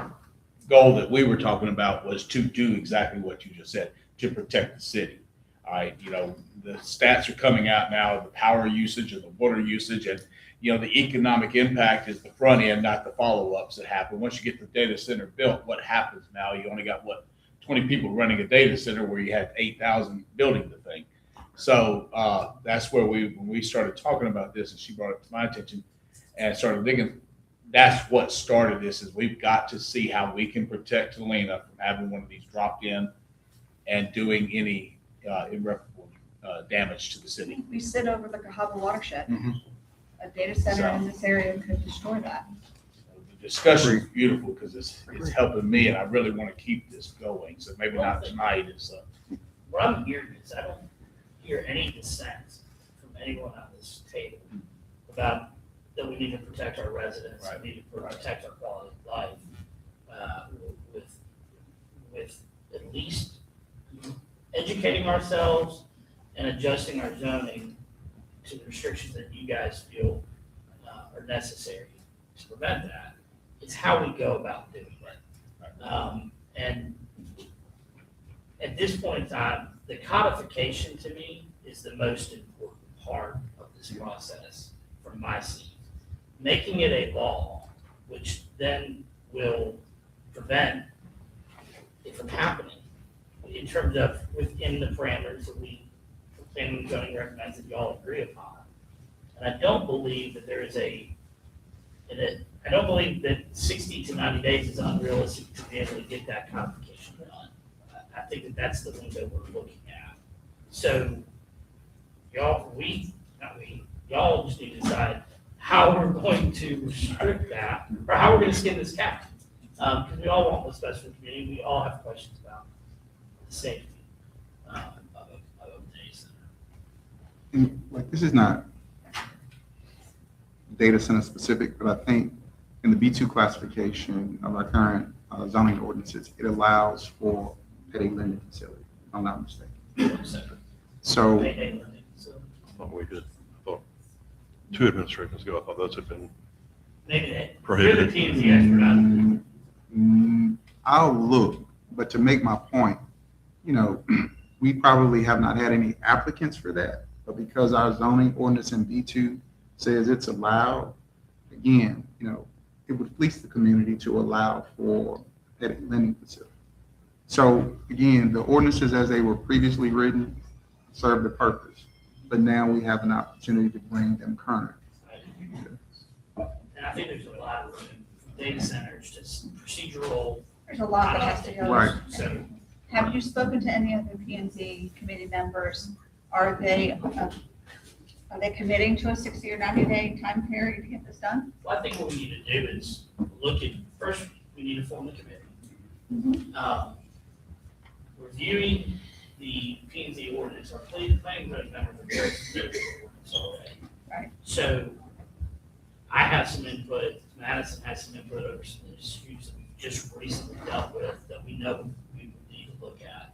goal that we were talking about was to do exactly what you just said, to protect the city. All right, the stats are coming out now, the power usage and the water usage, and the economic impact is the front end, not the follow-ups that happen. Once you get the data center built, what happens now? You only got 20 people running a data center where you had 8,000 building the thing. So that's where when we started talking about this, and she brought it to my attention and started thinking, that's what started this, is we've got to see how we can protect Helena from having one of these dropped in and doing any irreparable damage to the city. We sit over the Cahaba watershed. Mhm. A data center in this area could destroy that. discussion is beautiful because it's helping me and I really want to keep this going. So maybe not tonight is, What I'm hearing is I don't hear any dissent from anyone on this table about that we need to protect our residents, we need to protect our quality of life, with at least educating ourselves and adjusting our zoning to the restrictions that you guys feel are necessary to prevent that. It's how we go about doing it. And at this point in time, the codification to me is the most important part of this process from my seat. Making it a law, which then will prevent it from happening in terms of within the parameters that we, planning and zoning recommends that you all agree upon. And I don't believe that there is I don't believe that 60 to 90 days is unrealistic to be able to get that codification done. I think that that's the window we're looking at. So y'all just need to decide how we're going to restrict that, or how we're going to skin this cat. Because we all want what's best for the community. We all have questions about the safety of a data center. And like, this is not data center specific, but I think in the B2 classification of our current zoning ordinances, it allows for a lending facility, if I'm not mistaken. So, I thought we did, I thought 2 administrations ago, I thought those had been Maybe prohibited. You're the P&Z expert on I'll look, but to make my point, we probably have not had any applicants for that, but because our zoning ordinance in B2 says it's allowed, again, it would fleece the community to allow for a lending facility. So again, the ordinances as they were previously written serve the purpose, but now we have an opportunity to bring them current. And I think there's a lot of room from data centers, just procedural. There's a lot that has to go. Right. So Have you spoken to any of the P and Z committee members? Are they committing to a 60 or 90-day time period to get this done? well, I think what we need to do is look at, first, we need to form the committee. Reviewing the P and Z ordinance, our planning members are very familiar with the ordinance already. Right. So I have some input, Madison has some input over some issues that we've just recently dealt with that we know we would need to look at.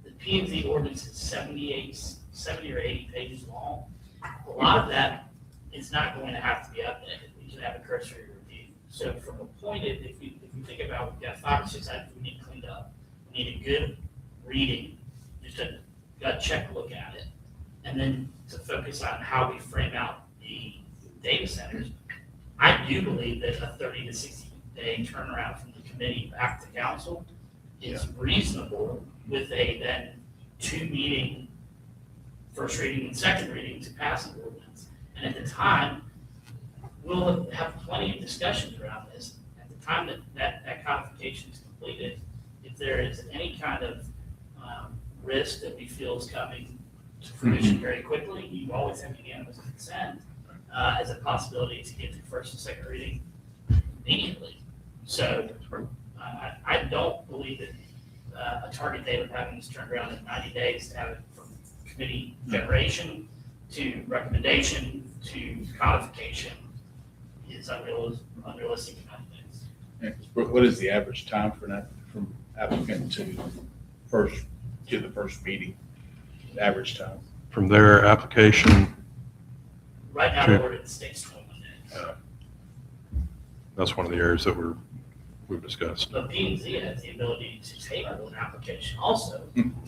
The P and Z ordinance is 70 or 80 pages long. A lot of that is not going to have to be updated. We can have a cursory review. So from a point of, if you think about, we've got 5 or 6 items we need cleaned up. We need a good reading, just a gut check look at it. And then to focus on how we frame out the data centers. I do believe that a 30 to 60 day turnaround from the committee back to council is reasonable with a then 2 meeting, first reading and second reading to pass an ordinance. And at the time, we'll have plenty of discussions around this. At the time that codification is completed, if there is any kind of risk that we feel is coming to fruition very quickly, you always have unanimous consent as a possibility to get to first and second reading immediately. So I don't believe that a target date of having this turned around in 90 days to have it from committee generation to recommendation to codification is unrealistic in 90 days. what is the average time for that, from applicant to the first meeting? Average time? From their application, Right now, the ordinance states 21 days. that's one of the areas that we've discussed. But P and Z has the ability to table an application also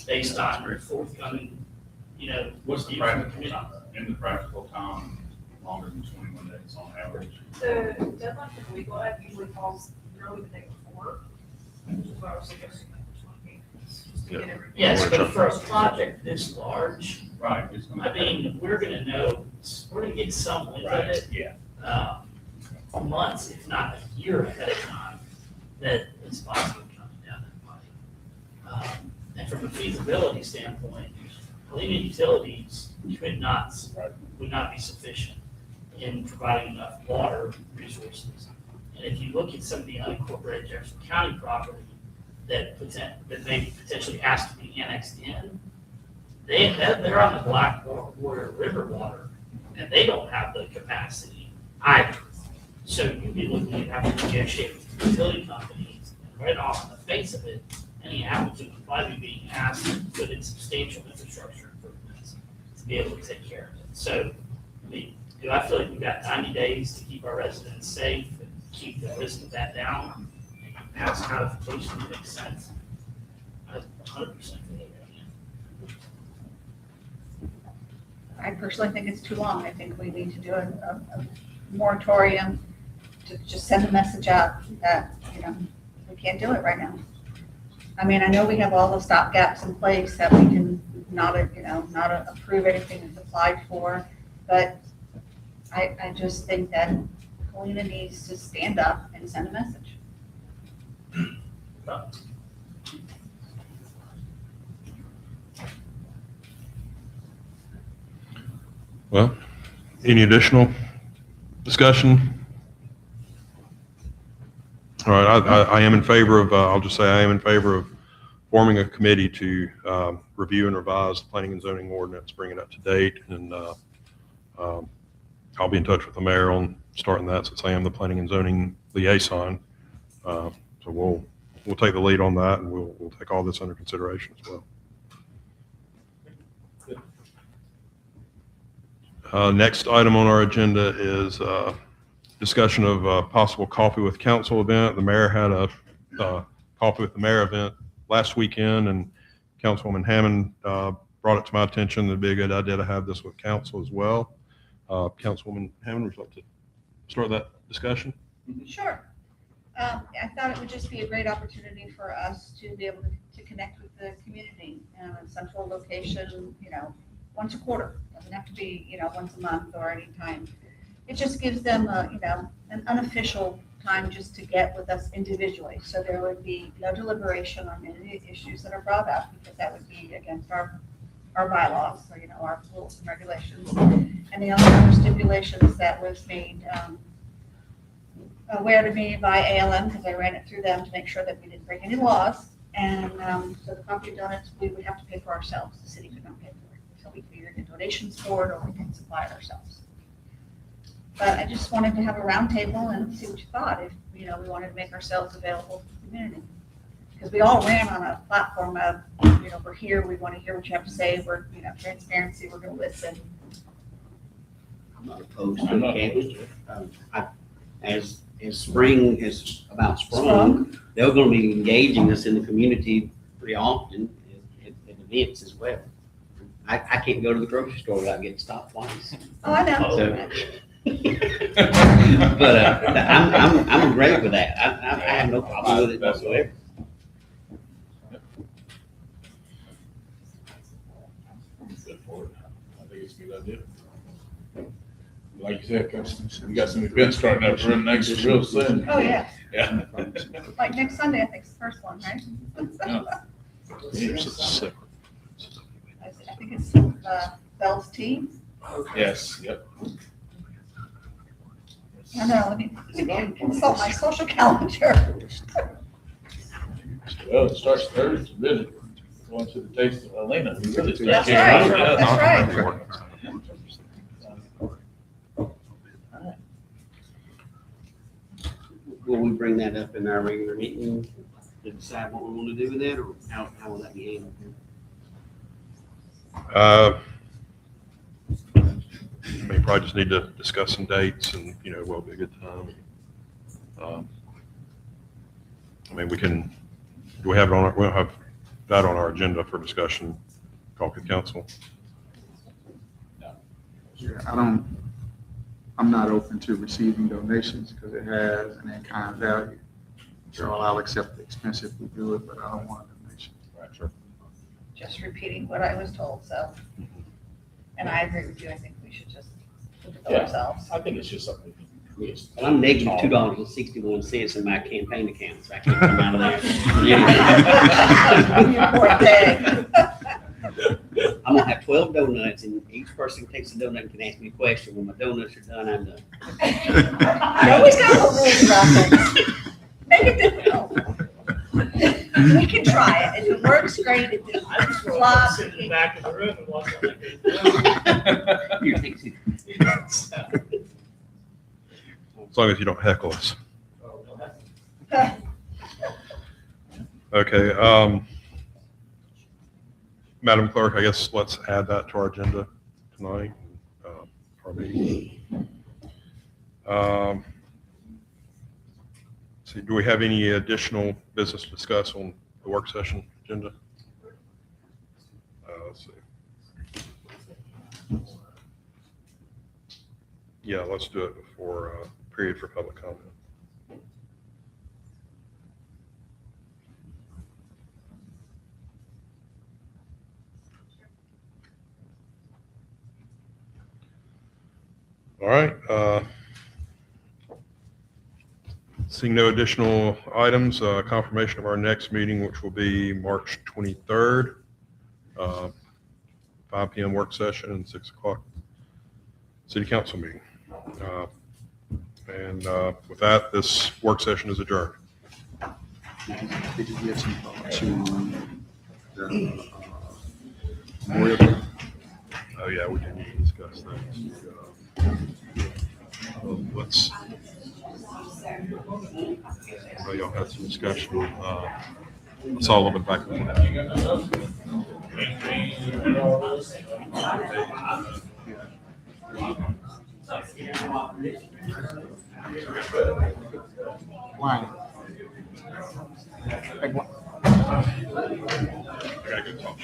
based on forthcoming, What's the review from practical committee. time, in the practical time, longer than 21 days on average? The deadline for the legal ad usually falls really the day before, which is what I was suggesting, like the 28th, just to get everything. Yes, but for a project this large, Right. It's gonna- I mean, we're gonna get some wind of Right, it, yeah. months, if not a year ahead of time, that it's possible coming down that pipe. And from a feasibility standpoint, Helena Utilities would not be sufficient in providing enough water resources. And if you look at some of the unincorporated Jefferson County property that maybe potentially has to be annexed in, they're on the Blackwater River water, and they don't have the capacity either. So you'd be looking at having to negotiate with the utility companies, and right off the face of it, any applicant would probably be being asked to put in substantial infrastructure improvements to be able to take care of it. So, I mean, do I feel like we've got 90 days to keep our residents safe and keep the risk of that down? And pass codification that makes sense. I'm 100% for that. I personally think it's too long. I think we need to do a moratorium to just send a message out that, we can't do it right now. I mean, I know we have all the stopgaps in place that we can not approve anything that's applied for, but I just think that Helena needs to stand up and send a message. Well, any additional discussion? All right, I am in favor of, I'll just say I am in favor of forming a committee to review and revise the planning and zoning ordinance, bring it up to date, and I'll be in touch with the mayor on starting that since I am the planning and zoning liaison. So we'll take the lead on that, and we'll take all this under consideration as well. Next item on our agenda is discussion of possible coffee with council event. The mayor had a coffee with the mayor event last weekend, and Councilwoman Hammond brought it to my attention that it'd be a good idea to have this with council as well. Councilwoman Hammond, would you like to start that discussion? Sure. I thought it would just be a great opportunity for us to be able to connect with the community in a central location, once a quarter. Doesn't have to be, once a month or any time. It just gives them an unofficial time just to get with us individually. So there would be no deliberation on any issues that are brought up, because that would be against our bylaws, or, our rules and regulations. And the other stipulations that was made aware to me by ALM, because I ran it through them to make sure that we didn't break any laws. And so the coffee donuts, we would have to pay for ourselves. The city could not pay for it. So we could either get donations for it, or we can supply it ourselves. But I just wanted to have a round table and see what you thought, if, we wanted to make ourselves available to the community. Because we all ran on a platform of, we're here, we want to hear what you have to say, we're, transparency, we're going to listen. I'm not opposed to it. As spring is about sprung, they're going to be engaging us in the community pretty often at events as well. I can't go to the grocery store without getting stopped twice. Oh, I know. So, but I'm great with that. I have no problem with it whatsoever. Good for it. I think it's a good idea. Like you said, we got some events starting up next real soon. Oh, yeah. Yeah. Like next Sunday, I think is the first one, right? I think it's Bell's Tea. Yes, yep. I know, let me consult my social calendar. Well, it starts Thursday, really. Going to the Taste of Helena. We really start That's kicking right, off, that's yeah. right. Will we bring that up in our regular meeting to decide what we want to do with it, or how will that be handled? We probably just need to discuss some dates, and will be a good time. We can. Do we have it on? We'll have that on our agenda for discussion. Coffee with council. Yeah, I'm not open to receiving donations because it has an in-kind value. So I'll accept the expense if we do it, but I don't want a donation. Right, sure. Just repeating what I was told, so. And I agree with you, I think we should just look at Yeah. ourselves. I think it's just something. Well, I'm negative $2.61 in my campaign account, so I can't come out of there. Your poor thing. I'm gonna have 12 donuts, and each person takes a donut and can ask me a question. When my donuts are done, I'm done. I always got a rules about things. Make it difficult. We can try it. If it works, great. If it I just want to flops, sit in the back of the room and watch all that good You're fixing- stuff. As long as you don't heckle us. Oh, no, that's- Okay, Madam Clerk, I guess let's add that to our agenda tonight, our meeting. See, do we have any additional business to discuss on the work session agenda? Let's see. Yeah, let's do it before period for public comment. All right. Seeing no additional items, confirmation of our next meeting, which will be March 23rd, 5 p.m. work session and 6 o'clock city council meeting. And with that, this work session is adjourned. Did you give some thought to the Memorial Day? Oh, yeah, we didn't even discuss that. Let's, well, y'all had some discussion. Let's all look back. Why? Like, what? I gotta go talk.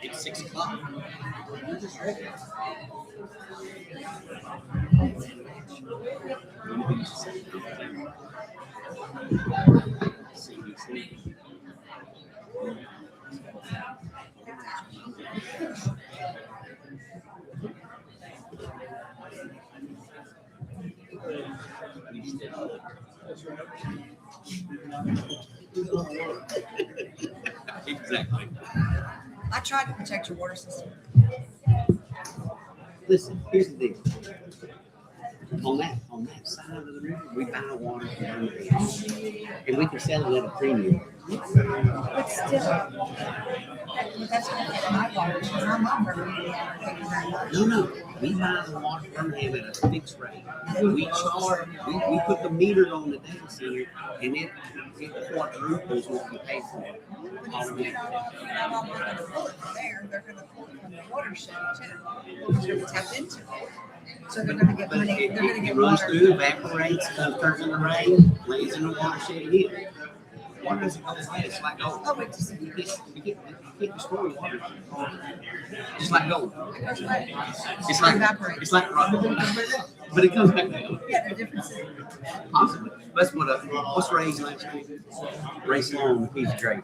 It's 6 o'clock. Exactly. I tried to protect your water system. Listen, here's the deal. On that side of the river, we buy water from Birmingham, and we can sell it at a premium. But still, that's not my water, because I'm on Birmingham. Thank you very much. No, we buy the water from Birmingham at a fixed rate. We charge, we put the meter on the data center, and it quadruples what we pay for it. But you're not all going to pull it from there, they're going to pull it from the watershed too. They're going to tap into it. So they're going to get But money, they're going to it get runs water. through, evaporates, turns into rain, lays in the watershed again. Water doesn't go away, it's like gold. Oh, wait, just, You can't destroy water. It's like gold. it goes away. It's like, Evaporates. it's like rock. But it comes back down. Yeah, the difference is, Possibly. That's what, what's Ray's last name? Ray Sloan, he's great.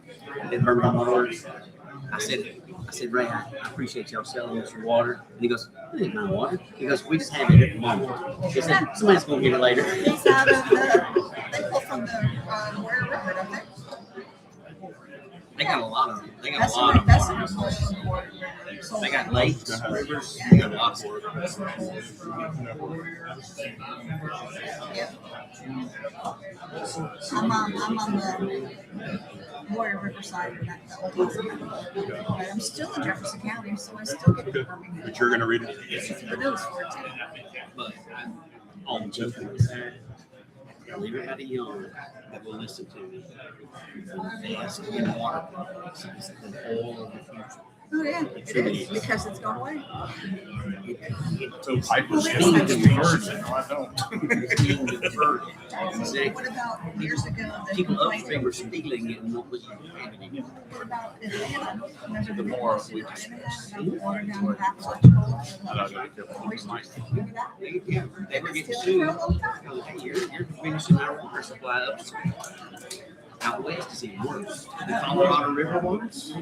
Did Birmingham Motors. I said, Ray, I appreciate y'all selling us your water. And he goes, it ain't my water. He goes, we just have it at the moment. He said, somebody's going to get it later. it's out of the, they pull from the, Warrior River, don't they? They got a lot of them. They got That's a lot of that's them. the pull from the Warrior River. So They got lakes, rivers, they got lots of them. yeah. I'm on the Warrior River side of that, the old house. But I'm still in Jefferson County, so I still get the Birmingham. But you're gonna read it? It's the news for it too. But on just one side, leave everybody young that will listen to me. Invest in water products. It's the oil of the future. Oh, yeah, it is, because it's gone away. So pipe Well, is they getting don't diverted. No, I don't. It's being diverted. What about years ago? the People complaint- upstream were stealing it and not letting it anymore. What about Atlanta? Remember The big more lawsuit we in just- Atlanta about the water down the Appalachian Bowl? I don't know, careful with the mic. Remember that? They were getting Stealing for a sued. long time. Hey, you're finishing our water supply upstream. Out west is even worse. The Colorado River ones,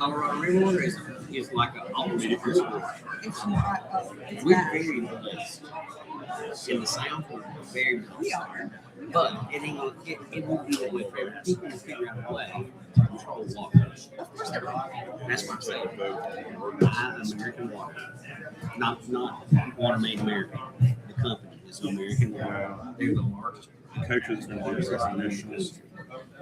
Colorado Rainwater is like an alternate for school. It's not, it's We're bad. very blessed. In the South, we're very blessed. We are. But it ain't gonna, it won't be that way forever. People will figure out a way to control water. Of course they will. That's what I'm saying. Buy American Water. Not Water Made American. The company is American Water. They're the largest. The coaches going to do his initials.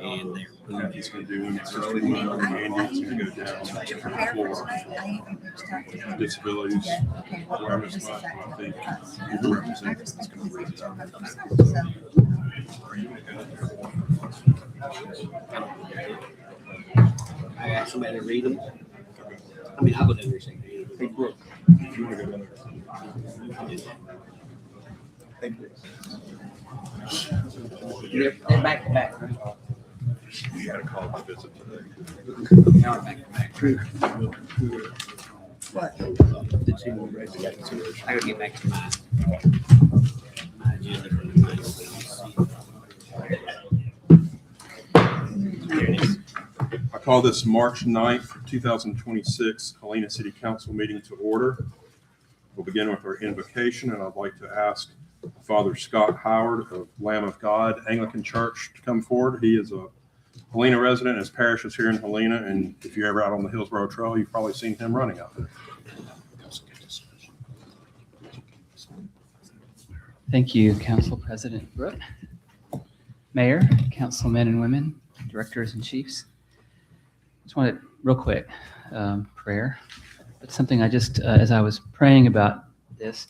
And they're He's going to do an existing one. Andy's going to go down To prepare for for tonight, I even reached out to him. disabilities Yeah, okay, what awareness this month. affect I think us? he I represents. respect his answer 100%, so. I got somebody to read them. I mean, I would understand. Hey, Brooke, if you want to go down there. Thank you. They're back to back, right? You got a call to visit today. They are back to back. What? The two more races. I gotta get back to my agenda for the night. I call this March 9th, 2026 Helena City Council meeting to order. We'll begin with our invocation, and I'd like to ask Father Scott Howard of Lamb of God Anglican Church to come forward. He is a Helena resident. His parish is here in Helena, and if you're ever out on the Hillsborough Trail, you've probably seen him running out there. Thank you, Council President Brooke, Mayor, Councilmen and women, Directors and Chiefs. Just wanted, real quick, prayer. But something I just, as I was praying about this,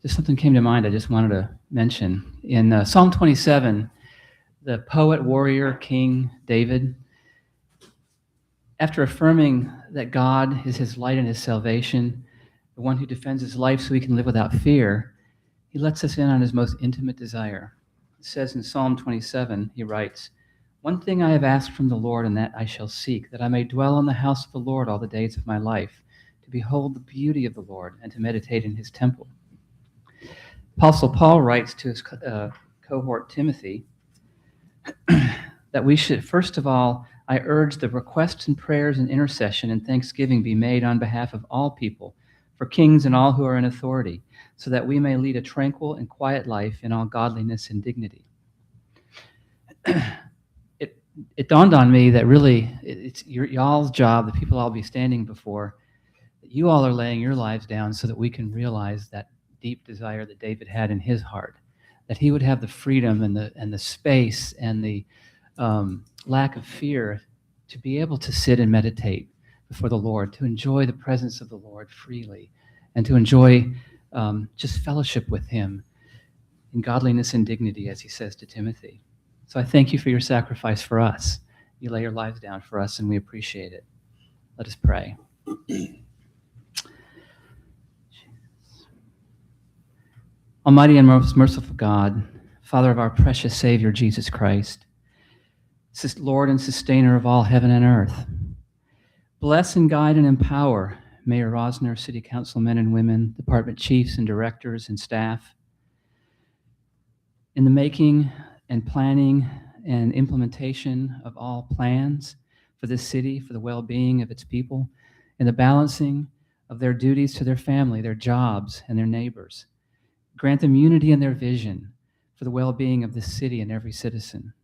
just something came to mind I just wanted to mention. In Psalm 27, the poet, warrior, King David, after affirming that God is his light and his salvation, the one who defends his life so he can live without fear, he lets us in on his most intimate desire. It says in Psalm 27, he writes, "One thing I have asked from the Lord, and that I shall seek, that I may dwell in the house of the Lord all the days of my life, to behold the beauty of the Lord and to meditate in his temple." Apostle Paul writes to his cohort Timothy that we should, first of all, I urge the requests and prayers and intercession and thanksgiving be made on behalf of all people, for kings and all who are in authority, so that we may lead a tranquil and quiet life in all godliness and dignity. It dawned on me that really it's y'all's job, the people I'll be standing before, that you all are laying your lives down so that we can realize that deep desire that David had in his heart, that he would have the freedom and the space and the lack of fear to be able to sit and meditate before the Lord, to enjoy the presence of the Lord freely, and to enjoy just fellowship with him in godliness and dignity, as he says to Timothy. So I thank you for your sacrifice for us. You lay your lives down for us, and we appreciate it. Let us pray. Almighty and most merciful God, Father of our precious Savior, Jesus Christ, Lord and sustainer of all heaven and earth, bless and guide and empower Mayor Rosner, City Council men and women, department chiefs and directors and staff in the making and planning and implementation of all plans for this city, for the well-being of its people, and the balancing of their duties to their family, their jobs, and their neighbors. Grant them unity in their vision for the well-being of this city and every citizen.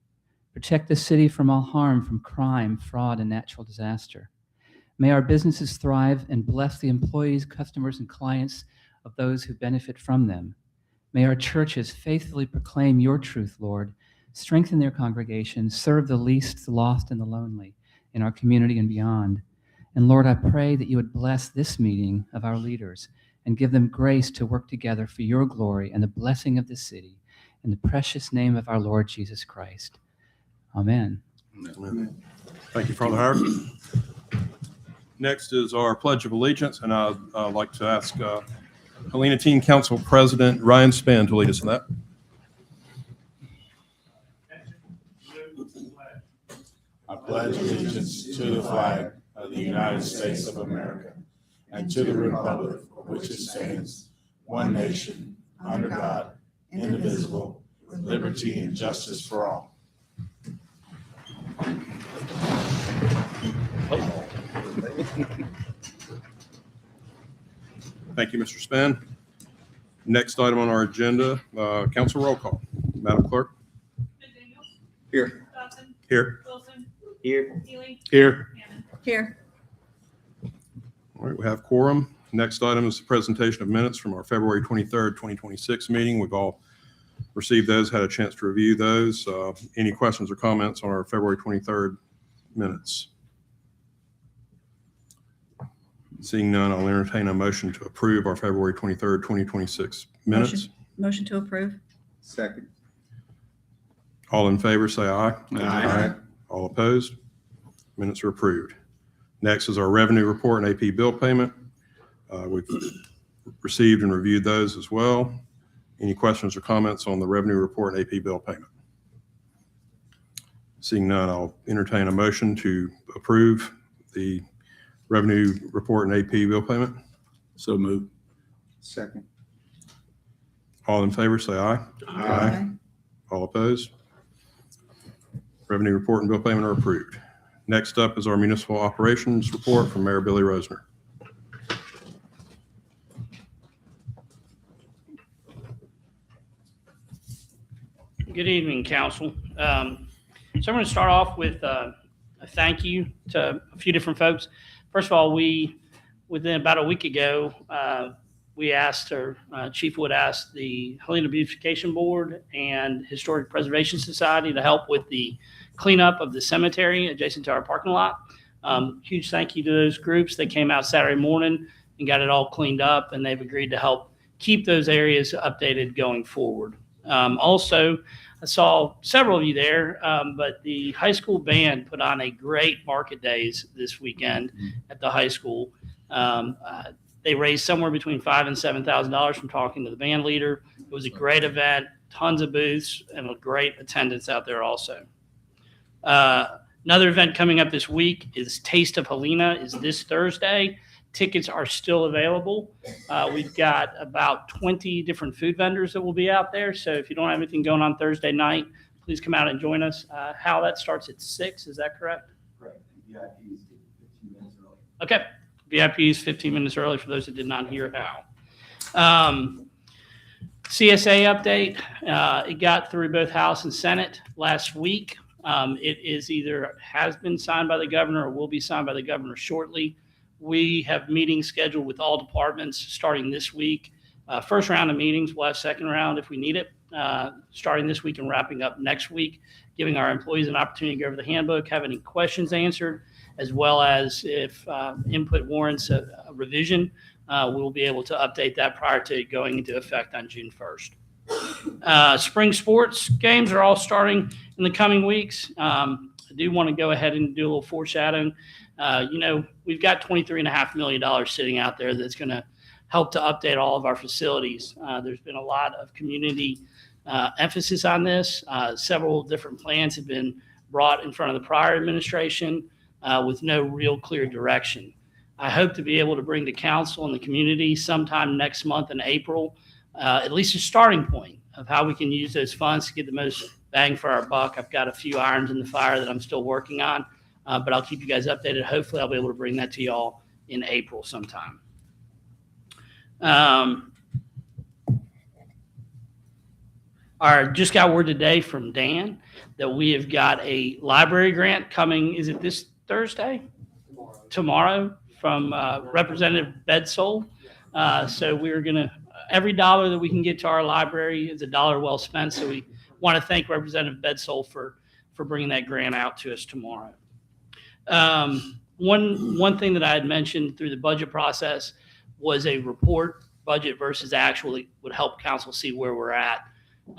Protect the city from all harm, from crime, fraud, and natural disaster. May our businesses thrive and bless the employees, customers, and clients of those who benefit from them. May our churches faithfully proclaim your truth, Lord, strengthen their congregations, serve the least, the lost, and the lonely in our community and beyond. And Lord, I pray that you would bless this meeting of our leaders and give them grace to work together for your glory and the blessing of this city. In the precious name of our Lord Jesus Christ. Amen. Amen. Thank you, Father Howard. Next is our Pledge of Allegiance, and I'd like to ask Helena Teen Council President Ryan Spann to lead us in that. I pledge allegiance to the flag of the United States of America and to the republic for which it stands, one nation, under God, indivisible, with liberty and justice for all. Thank you, Mr. Span. Next item on our agenda, council roll call. Madam Clerk? McDaniel. Here. Dawson. Here. Wilson. Here. Healy. Here. Hammond. Here. All right, we have quorum. Next item is the presentation of minutes from our February 23rd, 2026 meeting. We've all received those, had a chance to review those. Any questions or comments on our February 23rd minutes? Seeing none, I'll entertain a motion to approve our February 23rd, 2026 minutes. Motion to approve. Second. All in favor, say aye. Aye. All opposed? Minutes are approved. Next is our revenue report and AP bill payment. We've received and reviewed those as well. Any questions or comments on the revenue report and AP bill payment? Seeing none, I'll entertain a motion to approve the revenue report and AP bill payment. So moved. Second. All in favor, say aye. Aye. All opposed? Revenue report and bill payment are approved. Next up is our municipal operations report from Mayor Billy Rosner. Good evening, council. So I'm going to start off with a thank you to a few different folks. First of all, within about a week ago, we asked, or Chief Wood asked the Helena Beautification Board and Historic Preservation Society to help with the cleanup of the cemetery adjacent to our parking lot. Huge thank you to those groups. They came out Saturday morning and got it all cleaned up, and they've agreed to help keep those areas updated going forward. Also, I saw several of you there, but the high school band put on a great market days this weekend at the high school. They raised somewhere between $5,000 and $7,000 from talking to the band leader. It was a great event, tons of booths, and a great attendance out there also. Another event coming up this week is Taste of Helena is this Thursday. Tickets are still available. We've got about 20 different food vendors that will be out there. So if you don't have anything going on Thursday night, please come out and join us. Hal, that starts at 6, is that correct? Correct. VIP is 15 minutes early. Okay. VIP is 15 minutes early for those that did not hear Hal. CSA update. It got through both House and Senate last week. It is either has been signed by the governor or will be signed by the governor shortly. We have meetings scheduled with all departments starting this week. First round of meetings, we'll have second round if we need it, starting this week and wrapping up next week, giving our employees an opportunity to go over the handbook, have any questions answered, as well as if input warrants a revision, we'll be able to update that prior to going into effect on June 1st. Spring sports games are all starting in the coming weeks. I do want to go ahead and do a little foreshadowing. We've got $23.5 million sitting out there that's going to help to update all of our facilities. There's been a lot of community emphasis on this. Several different plans have been brought in front of the prior administration with no real clear direction. I hope to be able to bring to council and the community sometime next month in April, at least a starting point of how we can use those funds to get the most bang for our buck. I've got a few irons in the fire that I'm still working on. But I'll keep you guys updated. Hopefully, I'll be able to bring that to y'all in April sometime. Just got word today from Dan that we have got a library grant coming. Is it this Thursday? Tomorrow from Representative Bedsole. So we're going to, every dollar that we can get to our library is a dollar well spent. So we want to thank Representative Bedsole for bringing that grant out to us tomorrow. One thing that I had mentioned through the budget process was a report, budget versus actual, would help council see where we're at.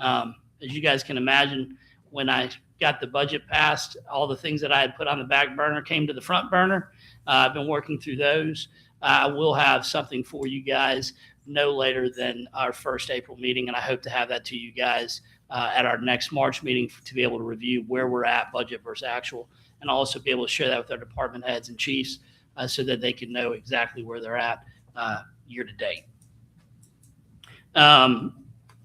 As you guys can imagine, when I got the budget passed, all the things that I had put on the back burner came to the front burner. I've been working through those. I will have something for you guys no later than our first April meeting, and I hope to have that to you guys at our next March meeting to be able to review where we're at, budget versus actual, and also be able to share that with our department heads and chiefs so that they can know exactly where they're at year to date.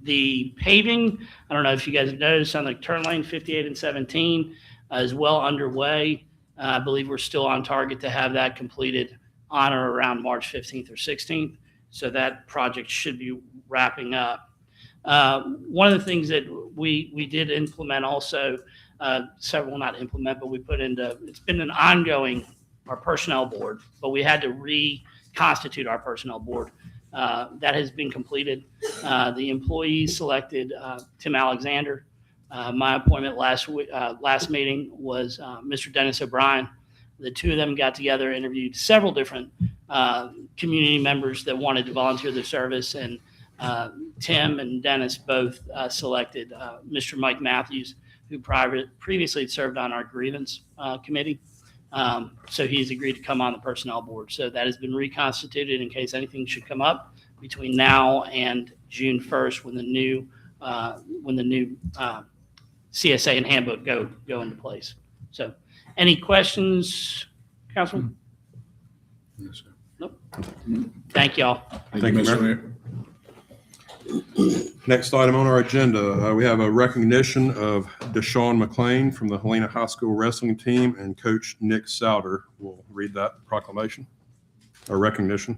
The paving, I don't know if you guys have noticed on the turn lane 58 and 17 is well underway. I believe we're still on target to have that completed on or around March 15th or 16th. So that project should be wrapping up. One of the things that we did implement also, several not implement, but we put into, it's been an ongoing, our personnel board, but we had to reconstitute our personnel board. That has been completed. The employees selected Tim Alexander. My appointment last meeting was Mr. Dennis O'Brien. The two of them got together, interviewed several different community members that wanted to volunteer their service, and Tim and Dennis both selected Mr. Mike Matthews, who previously served on our grievance committee. So he's agreed to come on the personnel board. So that has been reconstituted in case anything should come up between now and June 1st when the new CSA and handbook go into place. So any questions, Councilman? Yes, sir. Nope. Thank y'all. Thank you, Mayor. Next item on our agenda, we have a recognition of Deshaun McLean from the Helena High School wrestling team, and Coach Nick Souter will read that proclamation or recognition.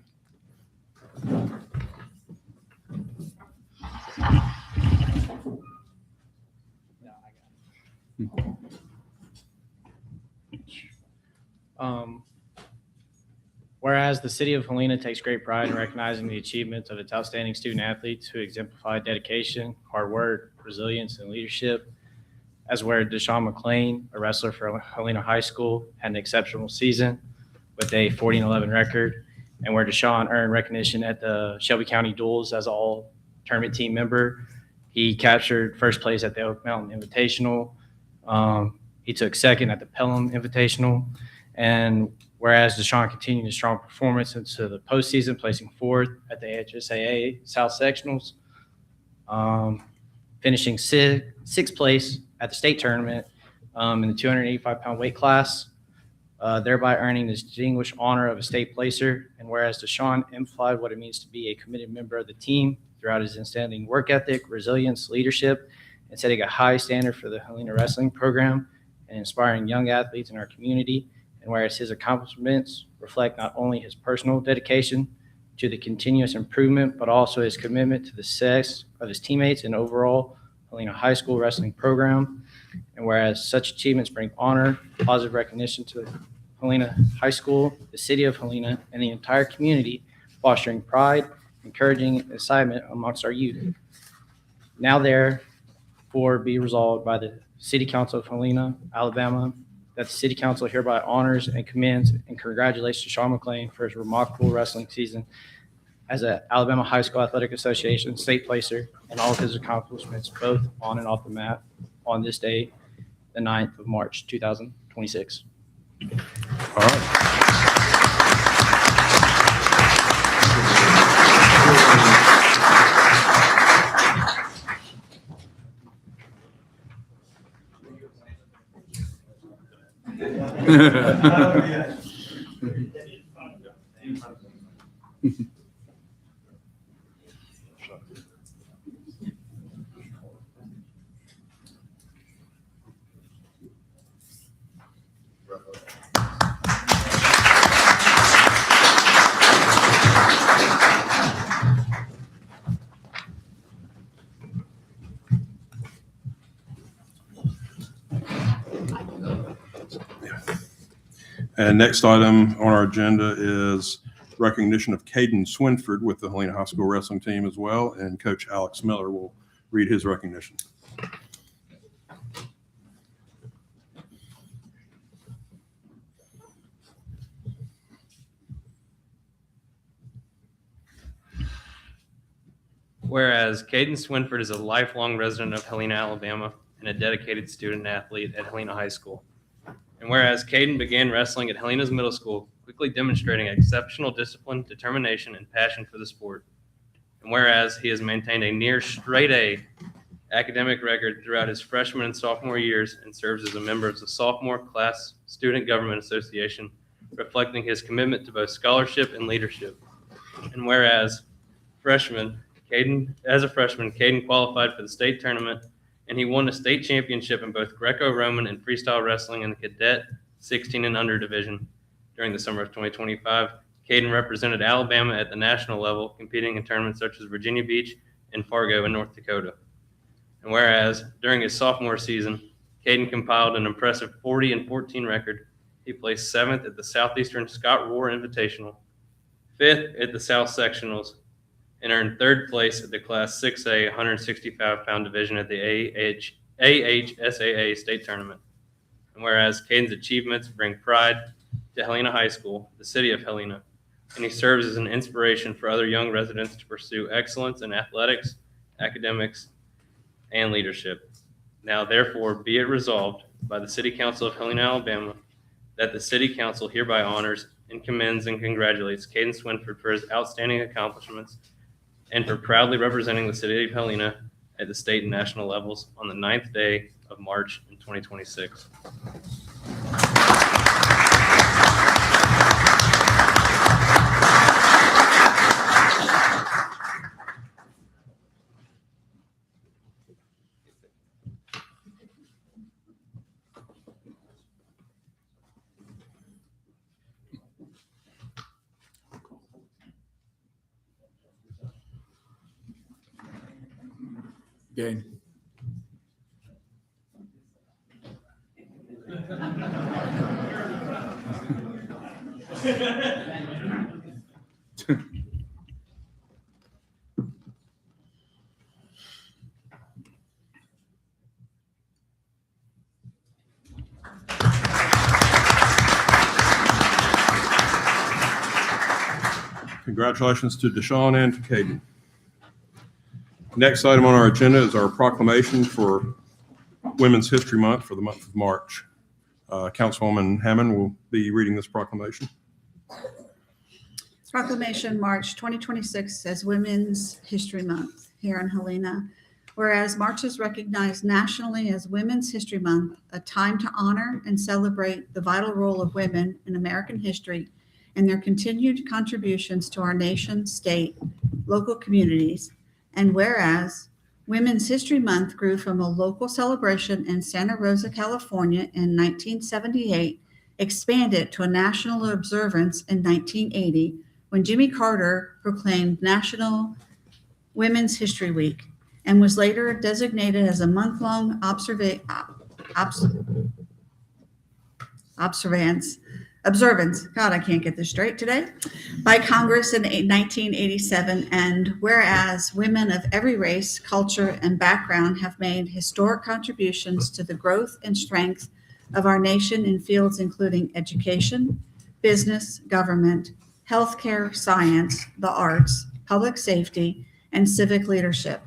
Whereas the city of Helena takes great pride in recognizing the achievements of its outstanding student athletes who exemplify dedication, hard work, resilience, and leadership, as where Deshaun McLean, a wrestler for Helena High School, had an exceptional season with a 40-11 record, and where Deshaun earned recognition at the Shelby County Duels as an all-tournament team member. He captured first place at the Oak Mountain Invitational. He took second at the Pelham Invitational, and whereas Deshaun continued his strong performance into the postseason, placing fourth at the HSAA South Sectionals, finishing sixth place at the state tournament in the 285-pound weight class, thereby earning the distinguished honor of a state placer. And whereas Deshaun amplified what it means to be a committed member of the team throughout his outstanding work ethic, resilience, leadership, and setting a high standard for the Helena wrestling program and inspiring young athletes in our community. And whereas his accomplishments reflect not only his personal dedication to the continuous improvement, but also his commitment to the success of his teammates and overall Helena High School wrestling program. And whereas such achievements bring honor, positive recognition to Helena High School, the city of Helena, and the entire community, fostering pride, encouraging excitement amongst our youth. Now therefore be resolved by the City Council of Helena, Alabama, that the City Council hereby honors and commends and congratulates Deshaun McLean for his remarkable wrestling season as an Alabama High School Athletic Association state placer and all of his accomplishments both on and off the mat on this day, the 9th of March, 2026. All right. And next item on our agenda is recognition of Caden Swinford with the Helena High School wrestling team as well, and Coach Alex Miller will read his recognition. Whereas Caden Swinford is a lifelong resident of Helena, Alabama, and a dedicated student athlete at Helena High School. And whereas Caden began wrestling at Helena's middle school, quickly demonstrating exceptional discipline, determination, and passion for the sport. And whereas he has maintained a near straight A academic record throughout his freshman and sophomore years and serves as a member of the sophomore class Student Government Association, reflecting his commitment to both scholarship and leadership. And whereas as a freshman, Caden qualified for the state tournament, and he won a state championship in both Greco-Roman and freestyle wrestling in the cadet, 16 and under division. During the summer of 2025, Caden represented Alabama at the national level, competing in tournaments such as Virginia Beach and Fargo in North Dakota. And whereas during his sophomore season, Caden compiled an impressive 40-14 record. He placed 7th at the Southeastern Scott Rohr Invitational, 5th at the South Sectionals, and earned 3rd place at the Class 6A 165-pound division at the AHSAA State Tournament. And whereas Caden's achievements bring pride to Helena High School, the city of Helena, and he serves as an inspiration for other young residents to pursue excellence in athletics, academics, and leadership. Now, therefore, be it resolved by the City Council of Helena, Alabama, that the City Council hereby honors and commends and congratulates Caden Swinford for his outstanding accomplishments and for proudly representing the city of Helena at the state and national levels on the 9th day of March in 2026. Game. Congratulations to Deshaun and to Caden. Next item on our agenda is our proclamation for Women's History Month for the month of March. Councilwoman Hammond will be reading this proclamation. Proclamation March 2026 as Women's History Month here in Helena. Whereas March is recognized nationally as Women's History Month, a time to honor and celebrate the vital role of women in American history and their continued contributions to our nation, state, local communities. And whereas Women's History Month grew from a local celebration in Santa Rosa, California in 1978, expanded to a national observance in 1980 when Jimmy Carter proclaimed National Women's History Week and was later designated as a month-long observance, God, I can't get this straight today, by Congress in 1987. And whereas women of every race, culture, and background have made historic contributions to the growth and strength of our nation in fields including education, business, government, healthcare, science, the arts, public safety, and civic leadership.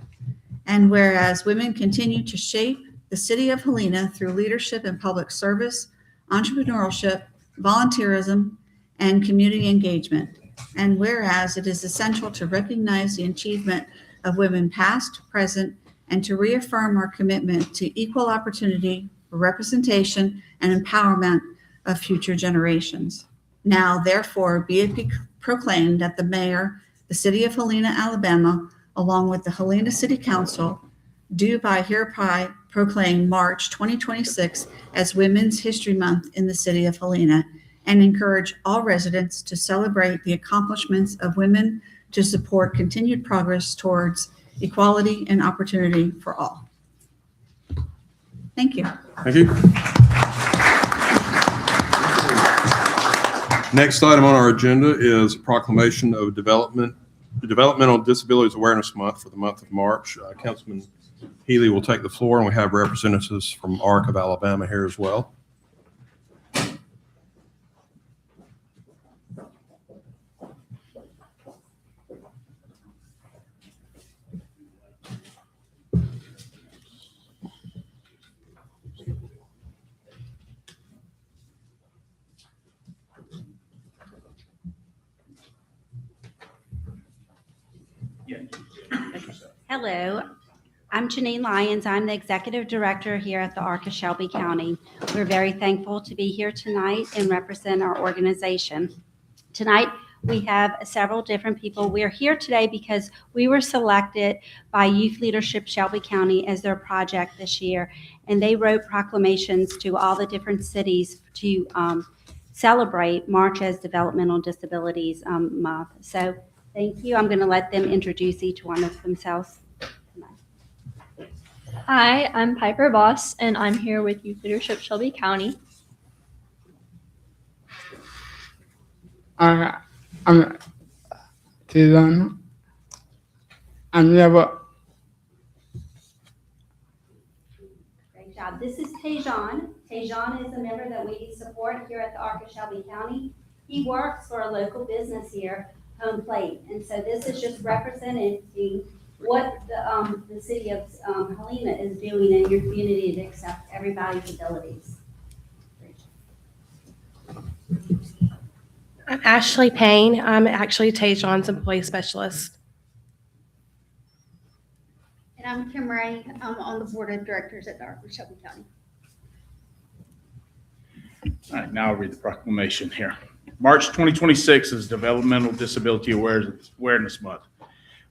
And whereas women continue to shape the city of Helena through leadership in public service, entrepreneurship, volunteerism, and community engagement. And whereas it is essential to recognize the achievement of women past, present, and to reaffirm our commitment to equal opportunity, representation, and empowerment of future generations. Now, therefore, be it proclaimed that the mayor, the city of Helena, Alabama, along with the Helena City Council, do by hereby proclaim March 2026 as Women's History Month in the city of Helena and encourage all residents to celebrate the accomplishments of women to support continued progress towards equality and opportunity for all. Thank you. Thank you. Next item on our agenda is proclamation of Developmental Disabilities Awareness Month for the month of March. Councilman Healy will take the floor, and we have representatives from ARC of Alabama here as well. Hello, I'm Janine Lyons. I'm the Executive Director here at the ARC of Shelby County. We're very thankful to be here tonight and represent our organization. Tonight, We have several different people. We're here today because we were selected by Youth Leadership Shelby County as their project this year. And they wrote proclamations to all the different cities to celebrate March as Developmental Disabilities Month. So thank you. I'm going to let them introduce each one of themselves. Hi, I'm Piper Boss, and I'm here with Youth Leadership Shelby County. I'm Tejan. I'm never. Great job. This is Tejan. Tejan is a member that we support here at the ARC of Shelby County. He works for a local business here, Home Plate. And so this is just representing what the city of Helena is doing in your community to accept everybody's abilities. I'm Ashley Payne. I'm actually Tejan's employee specialist. And I'm Kim Ray. I'm on the board of directors at the ARC of Shelby County. All right, now I'll read the proclamation here. March 2026 is Developmental Disability Awareness Month.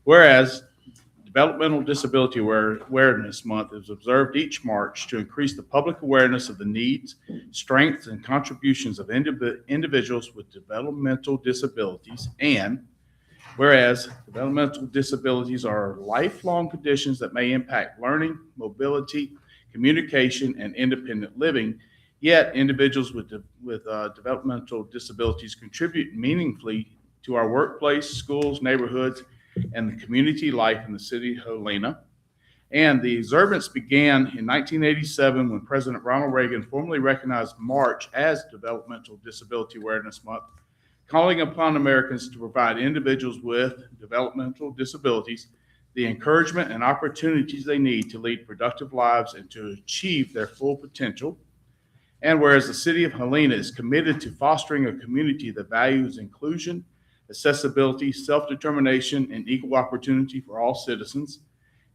Whereas Developmental Disability Awareness Month is observed each March to increase the public awareness of the needs, strengths, and contributions of individuals with developmental disabilities. And whereas developmental disabilities are lifelong conditions that may impact learning, mobility, communication, and independent living, yet individuals with developmental disabilities contribute meaningfully to our workplace, schools, neighborhoods, and the community life in the city of Helena. And the observance began in 1987 when President Ronald Reagan formally recognized March as Developmental Disability Awareness Month, calling upon Americans to provide individuals with developmental disabilities the encouragement and opportunities they need to lead productive lives and to achieve their full potential. And whereas the city of Helena is committed to fostering a community that values inclusion, accessibility, self-determination, and equal opportunity for all citizens.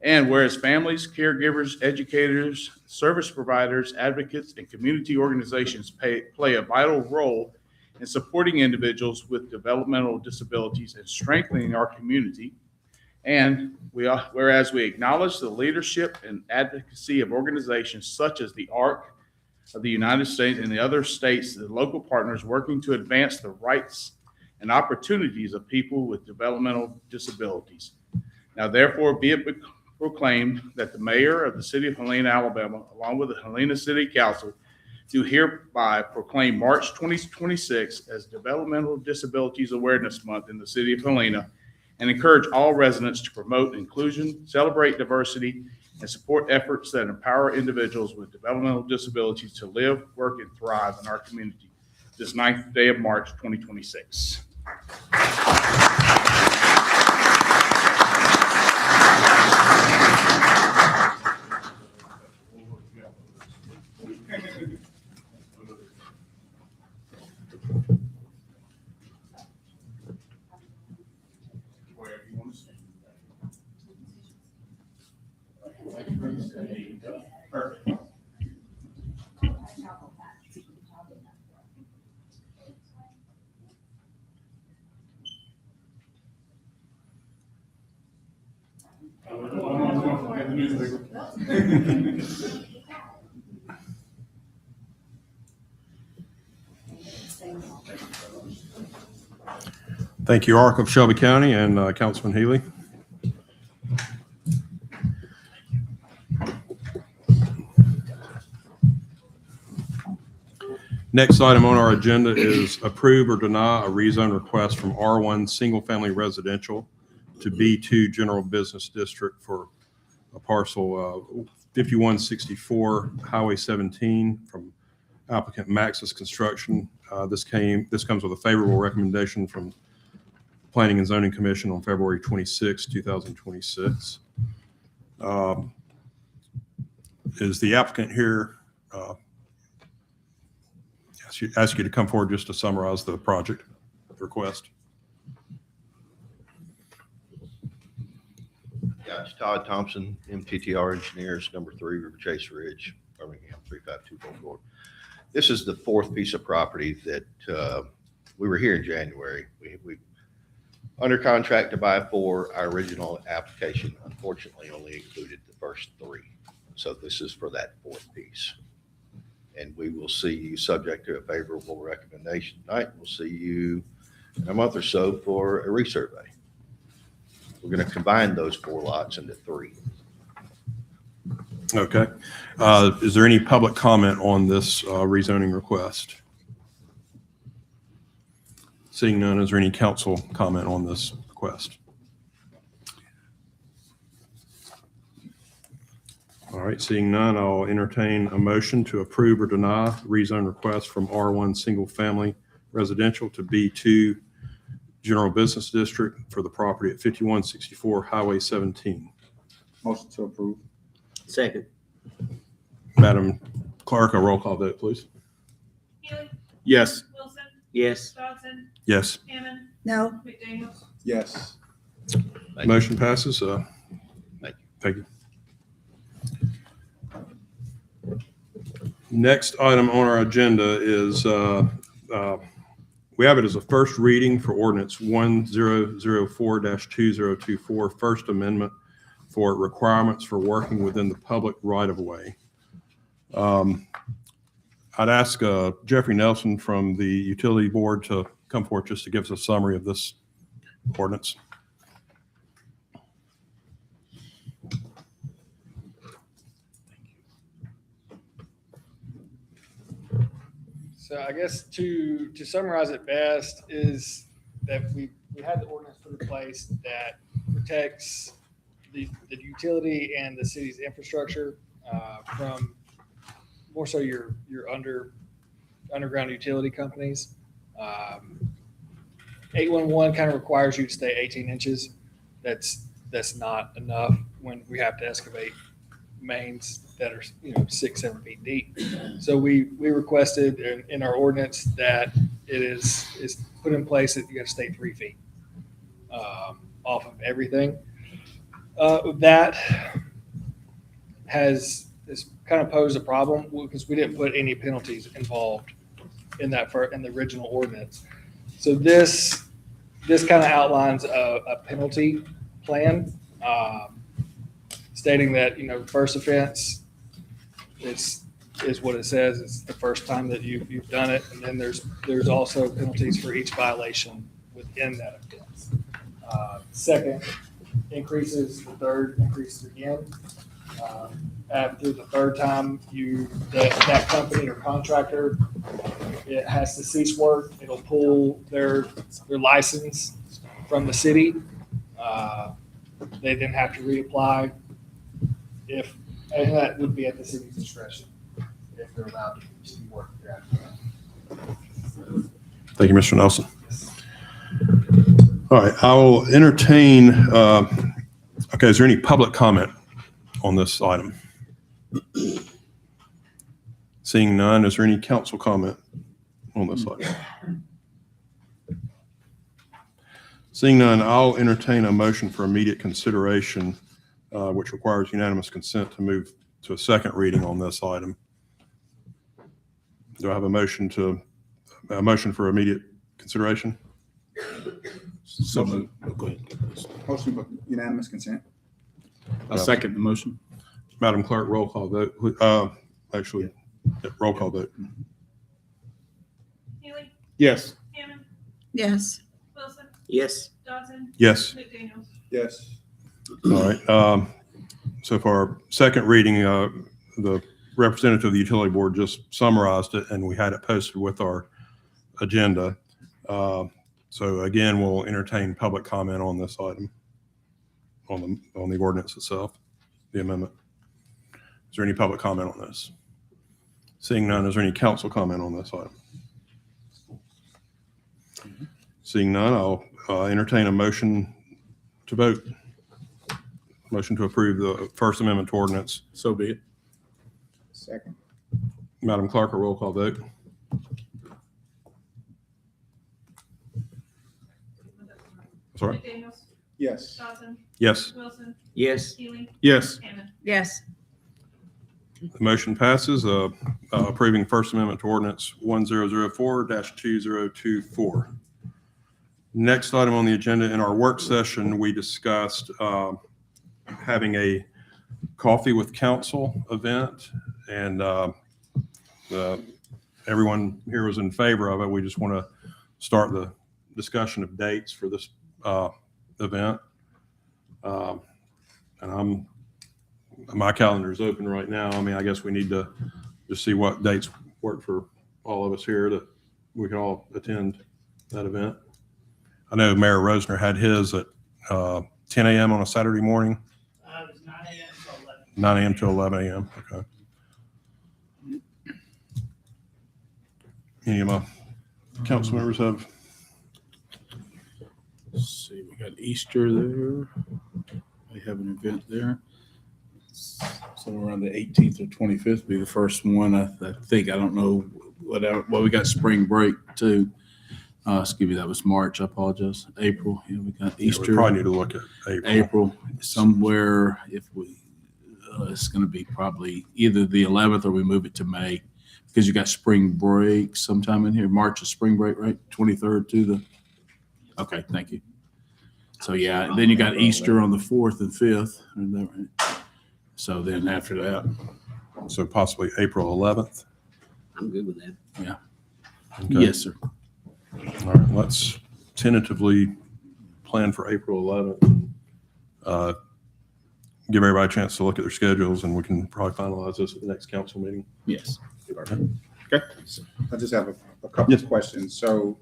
And whereas families, caregivers, educators, service providers, advocates, and community organizations play a vital role in supporting individuals with developmental disabilities and strengthening our community. And whereas we acknowledge the leadership and advocacy of organizations such as the ARC of the United States and the other states, the local partners working to advance the rights and opportunities of people with developmental disabilities. Now, therefore, be it proclaimed that the mayor of the city of Helena, Alabama, along with the Helena City Council, do hereby proclaim March 2026 as Developmental Disabilities Awareness Month in the city of Helena and encourage all residents to promote inclusion, celebrate diversity, and support efforts that empower individuals with developmental disabilities to live, work, and thrive in our community this 9th day of March 2026. Perfect. Thank you, ARC of Shelby County and Councilman Healy. Next item on our agenda is approve or deny a rezone request from R1 Single Family Residential to B2 General Business District for a parcel 5164 Highway 17 from applicant Maxis Construction. This comes with a favorable recommendation from Planning and Zoning Commission on February 26, 2026. Is the applicant here? Ask you to come forward just to summarize the project request. Yeah, it's Todd Thompson, MTTR Engineers, number 3, River Chase Ridge, Birmingham 35244. This is the fourth piece of property that we were here in January. We under contract to buy 4. Our original application unfortunately only included the first 3. So this is for that 4th piece. And we will see you, subject to a favorable recommendation tonight. We'll see you in a month or so for a resurvey. We're going to combine those 4 lots into 3. Okay. Is there any public comment on this rezoning request? Seeing none, is there any council comment on this request? All right, seeing none, I'll entertain a motion to approve or deny rezone request from R1 Single Family Residential to B2 General Business District for the property at 5164 Highway 17. Motion to approve. Second. Madam Clerk, a roll call vote, please. Healy, Yes. Wilson, Yes. Dodson, Yes. Hammond, No. McDaniels. Yes. Motion passes. Thank you. Next item on our agenda is, we have it as a first reading for ordinance 1004-2024, First Amendment for requirements for working within the public right-of-way. I'd ask Jeffrey Nelson from the Utility Board to come forward just to give us a summary of this ordinance. So I guess to summarize it best is that we had the ordinance put in place that protects the utility and the city's infrastructure from more so your underground utility companies. 811 kind of requires you to stay 18 inches. That's not enough when we have to excavate mains that are 6-7 feet deep. So we requested in our ordinance that it is put in place that you got to stay 3 feet off of everything. That has kind of posed a problem because we didn't put any penalties involved in the original ordinance. So this kind of outlines a penalty plan, stating that first offense is what it says. It's the first time that you've done it, and then there's also penalties for each violation within that offense. Second increases, the third increases again. After the third time, that company or contractor, it has to cease work. It'll pull their license from the city. They then have to reapply and that would be at the city's discretion if they're allowed to continue working there after that. Thank you, Mr. Nelson. All right, I will entertain, okay, is there any public comment on this item? Seeing none, is there any council comment on this item? Seeing none, I'll entertain a motion for immediate consideration, which requires unanimous consent to move to a second reading on this item. Do I have a motion for immediate consideration? So moved. Go ahead. Motion for unanimous consent. I'll second the motion. Madam Clerk, roll call vote. Roll call vote. Healy, Yes. Hammond, Yes. Wilson, Yes. Dodson. Yes. McDaniels. Yes. All right. So for our second reading, the representative of the utility board just summarized it, and we had it posted with our agenda. So again, we'll entertain public comment on this item, on the ordinance itself, the amendment. Is there any public comment on this? Seeing none, is there any council comment on this item? Seeing none, I'll entertain a motion to vote. Motion to approve the First Amendment to ordinance. So be it. Second. Madam Clerk, a roll call vote. Sorry. McDaniels. Yes. Dodson. Yes. Wilson. Yes. Healy. Yes. Hammond. Yes. The motion passes, approving First Amendment to Ordinance 1004-2024. Next item on the agenda, in our work session, we discussed having a coffee with council event, and everyone here was in favor of it. We just want to start the discussion of dates for this event. And my calendar is open right now. I mean, I guess we need to just see what dates work for all of us here that we can all attend that event. I know Mayor Rosner had his at 10 a.m. on a Saturday morning. It was 9 a.m. to 11. 9 a.m. to 11 a.m. Okay. Any of my council members have? Let's see, we got Easter there. We have an event there. Somewhere around the 18th or 25th be the first one. I think. I don't know whatever. Well, we got spring break too. Excuse me, that was March. I apologize. April. Yeah, we got Easter. We probably need to look at April. April somewhere. If we, it's going to be probably either the 11th or we move it to May because you got spring break sometime in here. March is spring break, right? 23rd to the. Okay, thank you. So yeah, then you got Easter on the 4th and 5th. Is that right? So then after that, So possibly April 11th. I'm good with that. yeah. Okay. Yes, sir. All right, let's tentatively plan for April 11th. Give everybody a chance to look at their schedules, and we can probably finalize this at the next council meeting. Yes. Okay. So I just have a couple of questions. So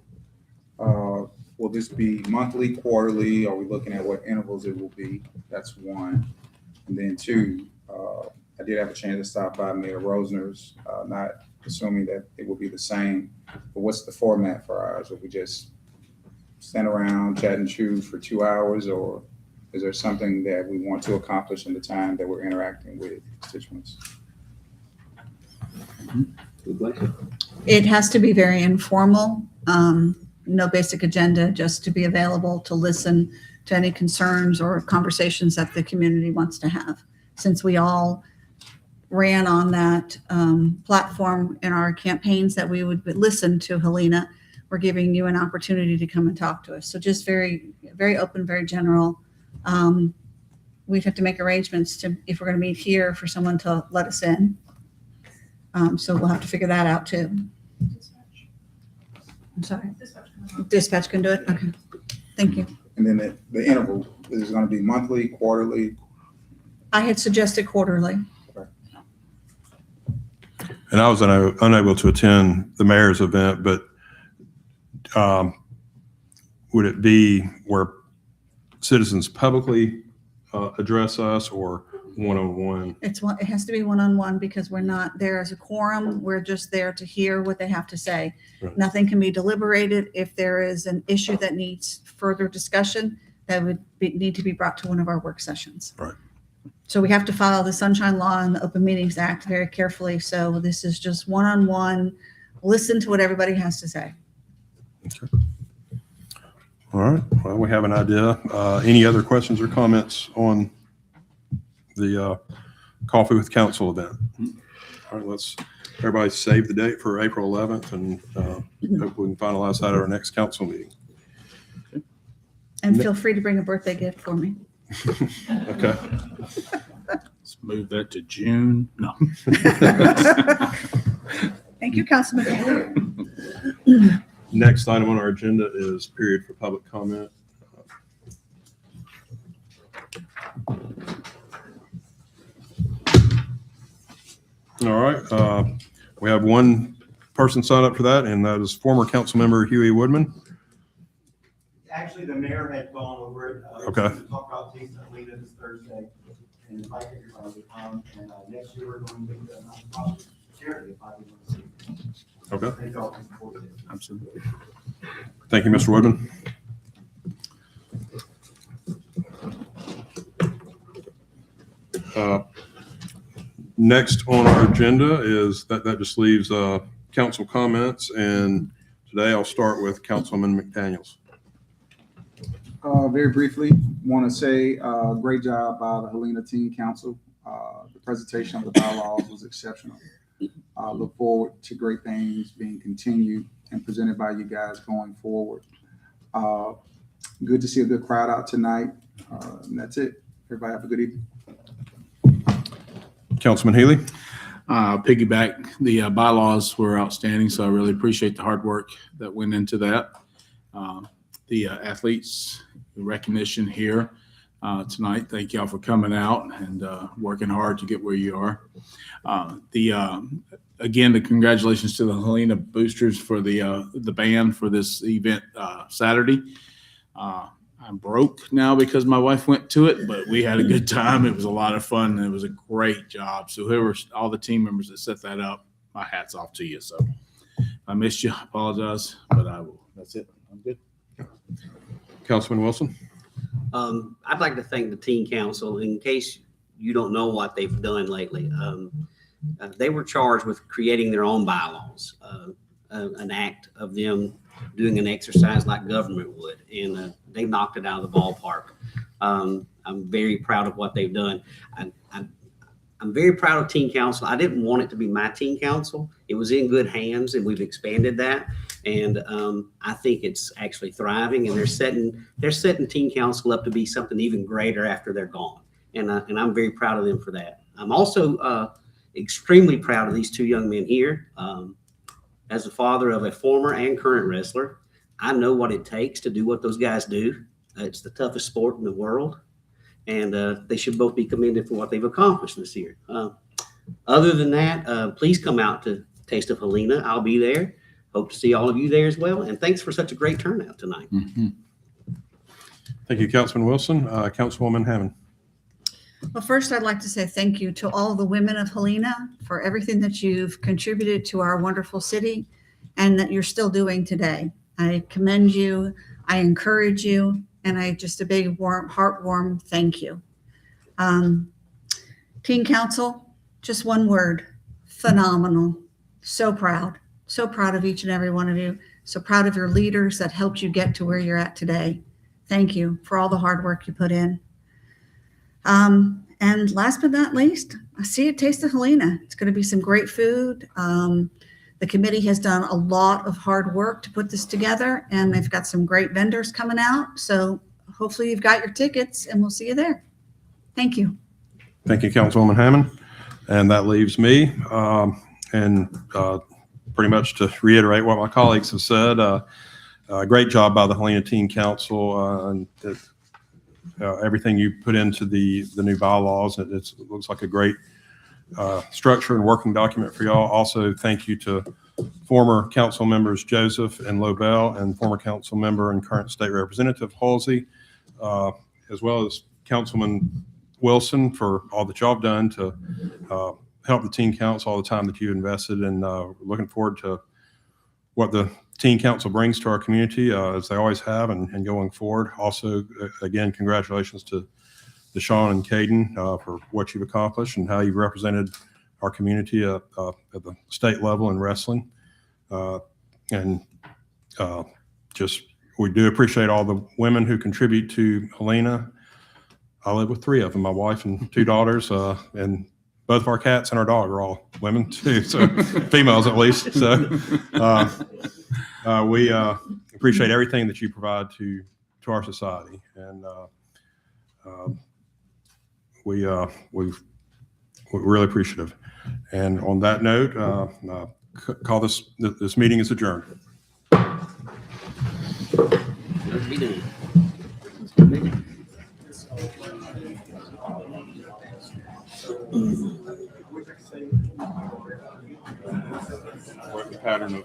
will this be monthly, quarterly? Are we looking at what intervals it will be? That's one. And then two, I did have a chance to stop by Mayor Rosner's, not assuming that it will be the same, but what's the format for ours? Will we just stand around, chat and choose for 2 hours, or is there something that we want to accomplish in the time that we're interacting with constituents? Good question. It has to be very informal, no basic agenda, just to be available to listen to any concerns or conversations that the community wants to have. Since we all ran on that platform in our campaigns that we would listen to Helena, we're giving you an opportunity to come and talk to us. So just very, very open, very general. We'd have to make arrangements to, if we're going to meet here, for someone to let us in. So we'll have to figure that out too. I'm sorry. Dispatch can do it? Okay. Thank you. And then the interval, is it going to be monthly, quarterly? I had suggested quarterly. And I was unable to attend the mayor's event, but would it be where citizens publicly address us, or one-on-one? It has to be one-on-one because we're not there as a quorum. We're just there to hear what they have to say. Right. Nothing can be deliberated. If there is an issue that needs further discussion, that would need to be brought to one of our work sessions. Right. So we have to follow the Sunshine Law and the Open Meetings Act very carefully. So this is just one-on-one. Listen to what everybody has to say. Okay. All right. Well, we have an idea. Any other questions or comments on the Coffee with Council event? All right, let's everybody save the date for April 11th, and hope we can finalize that at our next council meeting. And feel free to bring a birthday gift for me. Okay. Let's move that to June. No. Thank you, Councilman. Next item on our agenda is period for public comment. All right. We have one person signed up for that, and that is former council member Huey Woodman. Actually, the mayor had gone over it. Okay. To talk about Jason Alita this Thursday and invite everybody to come. And next year, we're going to do the nonprofit charity if I didn't want to see it. Okay. Thank y'all for supporting it. Absolutely. Thank you, Mr. Woodman. Next on our agenda is that just leaves council comments, and today I'll start with Councilman McDaniels. Very briefly, want to say great job by the Helena Teen Council. The presentation of the bylaws was exceptional. Look forward to great things being continued and presented by you guys going forward. Good to see a good crowd out tonight. And that's it. Everybody have a good evening. Councilman Healy? Piggyback, the bylaws were outstanding, so I really appreciate the hard work that went into that. The athletes, the recognition here tonight. Thank y'all for coming out and working hard to get where you are. Again, the congratulations to the Helena Boosters for the band for this event Saturday. I'm broke now because my wife went to it, but we had a good time. It was a lot of fun, and it was a great job. So all the team members that set that up, my hat's off to you. So if I missed you, I apologize, but I will. That's it. I'm good. Councilman Wilson? I'd like to thank the teen council. In case you don't know what they've done lately, they were charged with creating their own bylaws, an act of them doing an exercise like government would, and they knocked it out of the ballpark. I'm very proud of what they've done. I'm very proud of teen council. I didn't want it to be my teen council. It was in good hands, and we've expanded that. And I think it's actually thriving, and they're setting teen council up to be something even greater after they're gone. And I'm very proud of them for that. I'm also extremely proud of these two young men here. As the father of a former and current wrestler, I know what it takes to do what those guys do. It's the toughest sport in the world, and they should both be commended for what they've accomplished this year. Other than that, please come out to Taste of Helena. I'll be there. Hope to see all of you there as well. And thanks for such a great turnout tonight. Mm-hmm. Thank you, Councilman Wilson. Councilwoman Hammond. Well, first, I'd like to say thank you to all the women of Helena for everything that you've contributed to our wonderful city and that you're still doing today. I commend you, I encourage you, and I just a big, heartwarm thank you. Teen Council, just one word, phenomenal. So proud of each and every one of you. So proud of your leaders that helped you get to where you're at today. Thank you for all the hard work you put in. And last but not least, I see a Taste of Helena. It's going to be some great food. The committee has done a lot of hard work to put this together, and they've got some great vendors coming out. So hopefully you've got your tickets, and we'll see you there. Thank you. Thank you, Councilwoman Hammond. And that leaves me. Pretty much to reiterate what my colleagues have said, great job by the Helena Teen Council and everything you put into the new bylaws. It looks like a great structure and working document for y'all. Also, thank you to former council members Joseph and Lobel and former council member and current state representative Halsey, as well as Councilman Wilson for all that y'all have done to help the teen council, all the time that you invested, and looking forward to what the teen council brings to our community as they always have and going forward. Also, again, congratulations to Deshaun and Caden for what you've accomplished and how you've represented our community at the state level in wrestling. We do appreciate all the women who contribute to Helena. I live with 3 of them, my wife and 2 daughters, and both of our cats and our dog are all women too, so females at least. So we appreciate everything that you provide to our society, and we're really appreciative. And on that note, call this meeting is adjourned. What the pattern of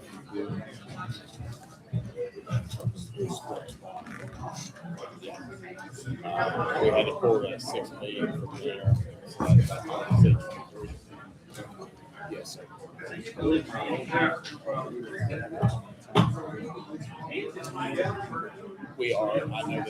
We had to pull that 6 million from there. Yes, sir. We are. I know that.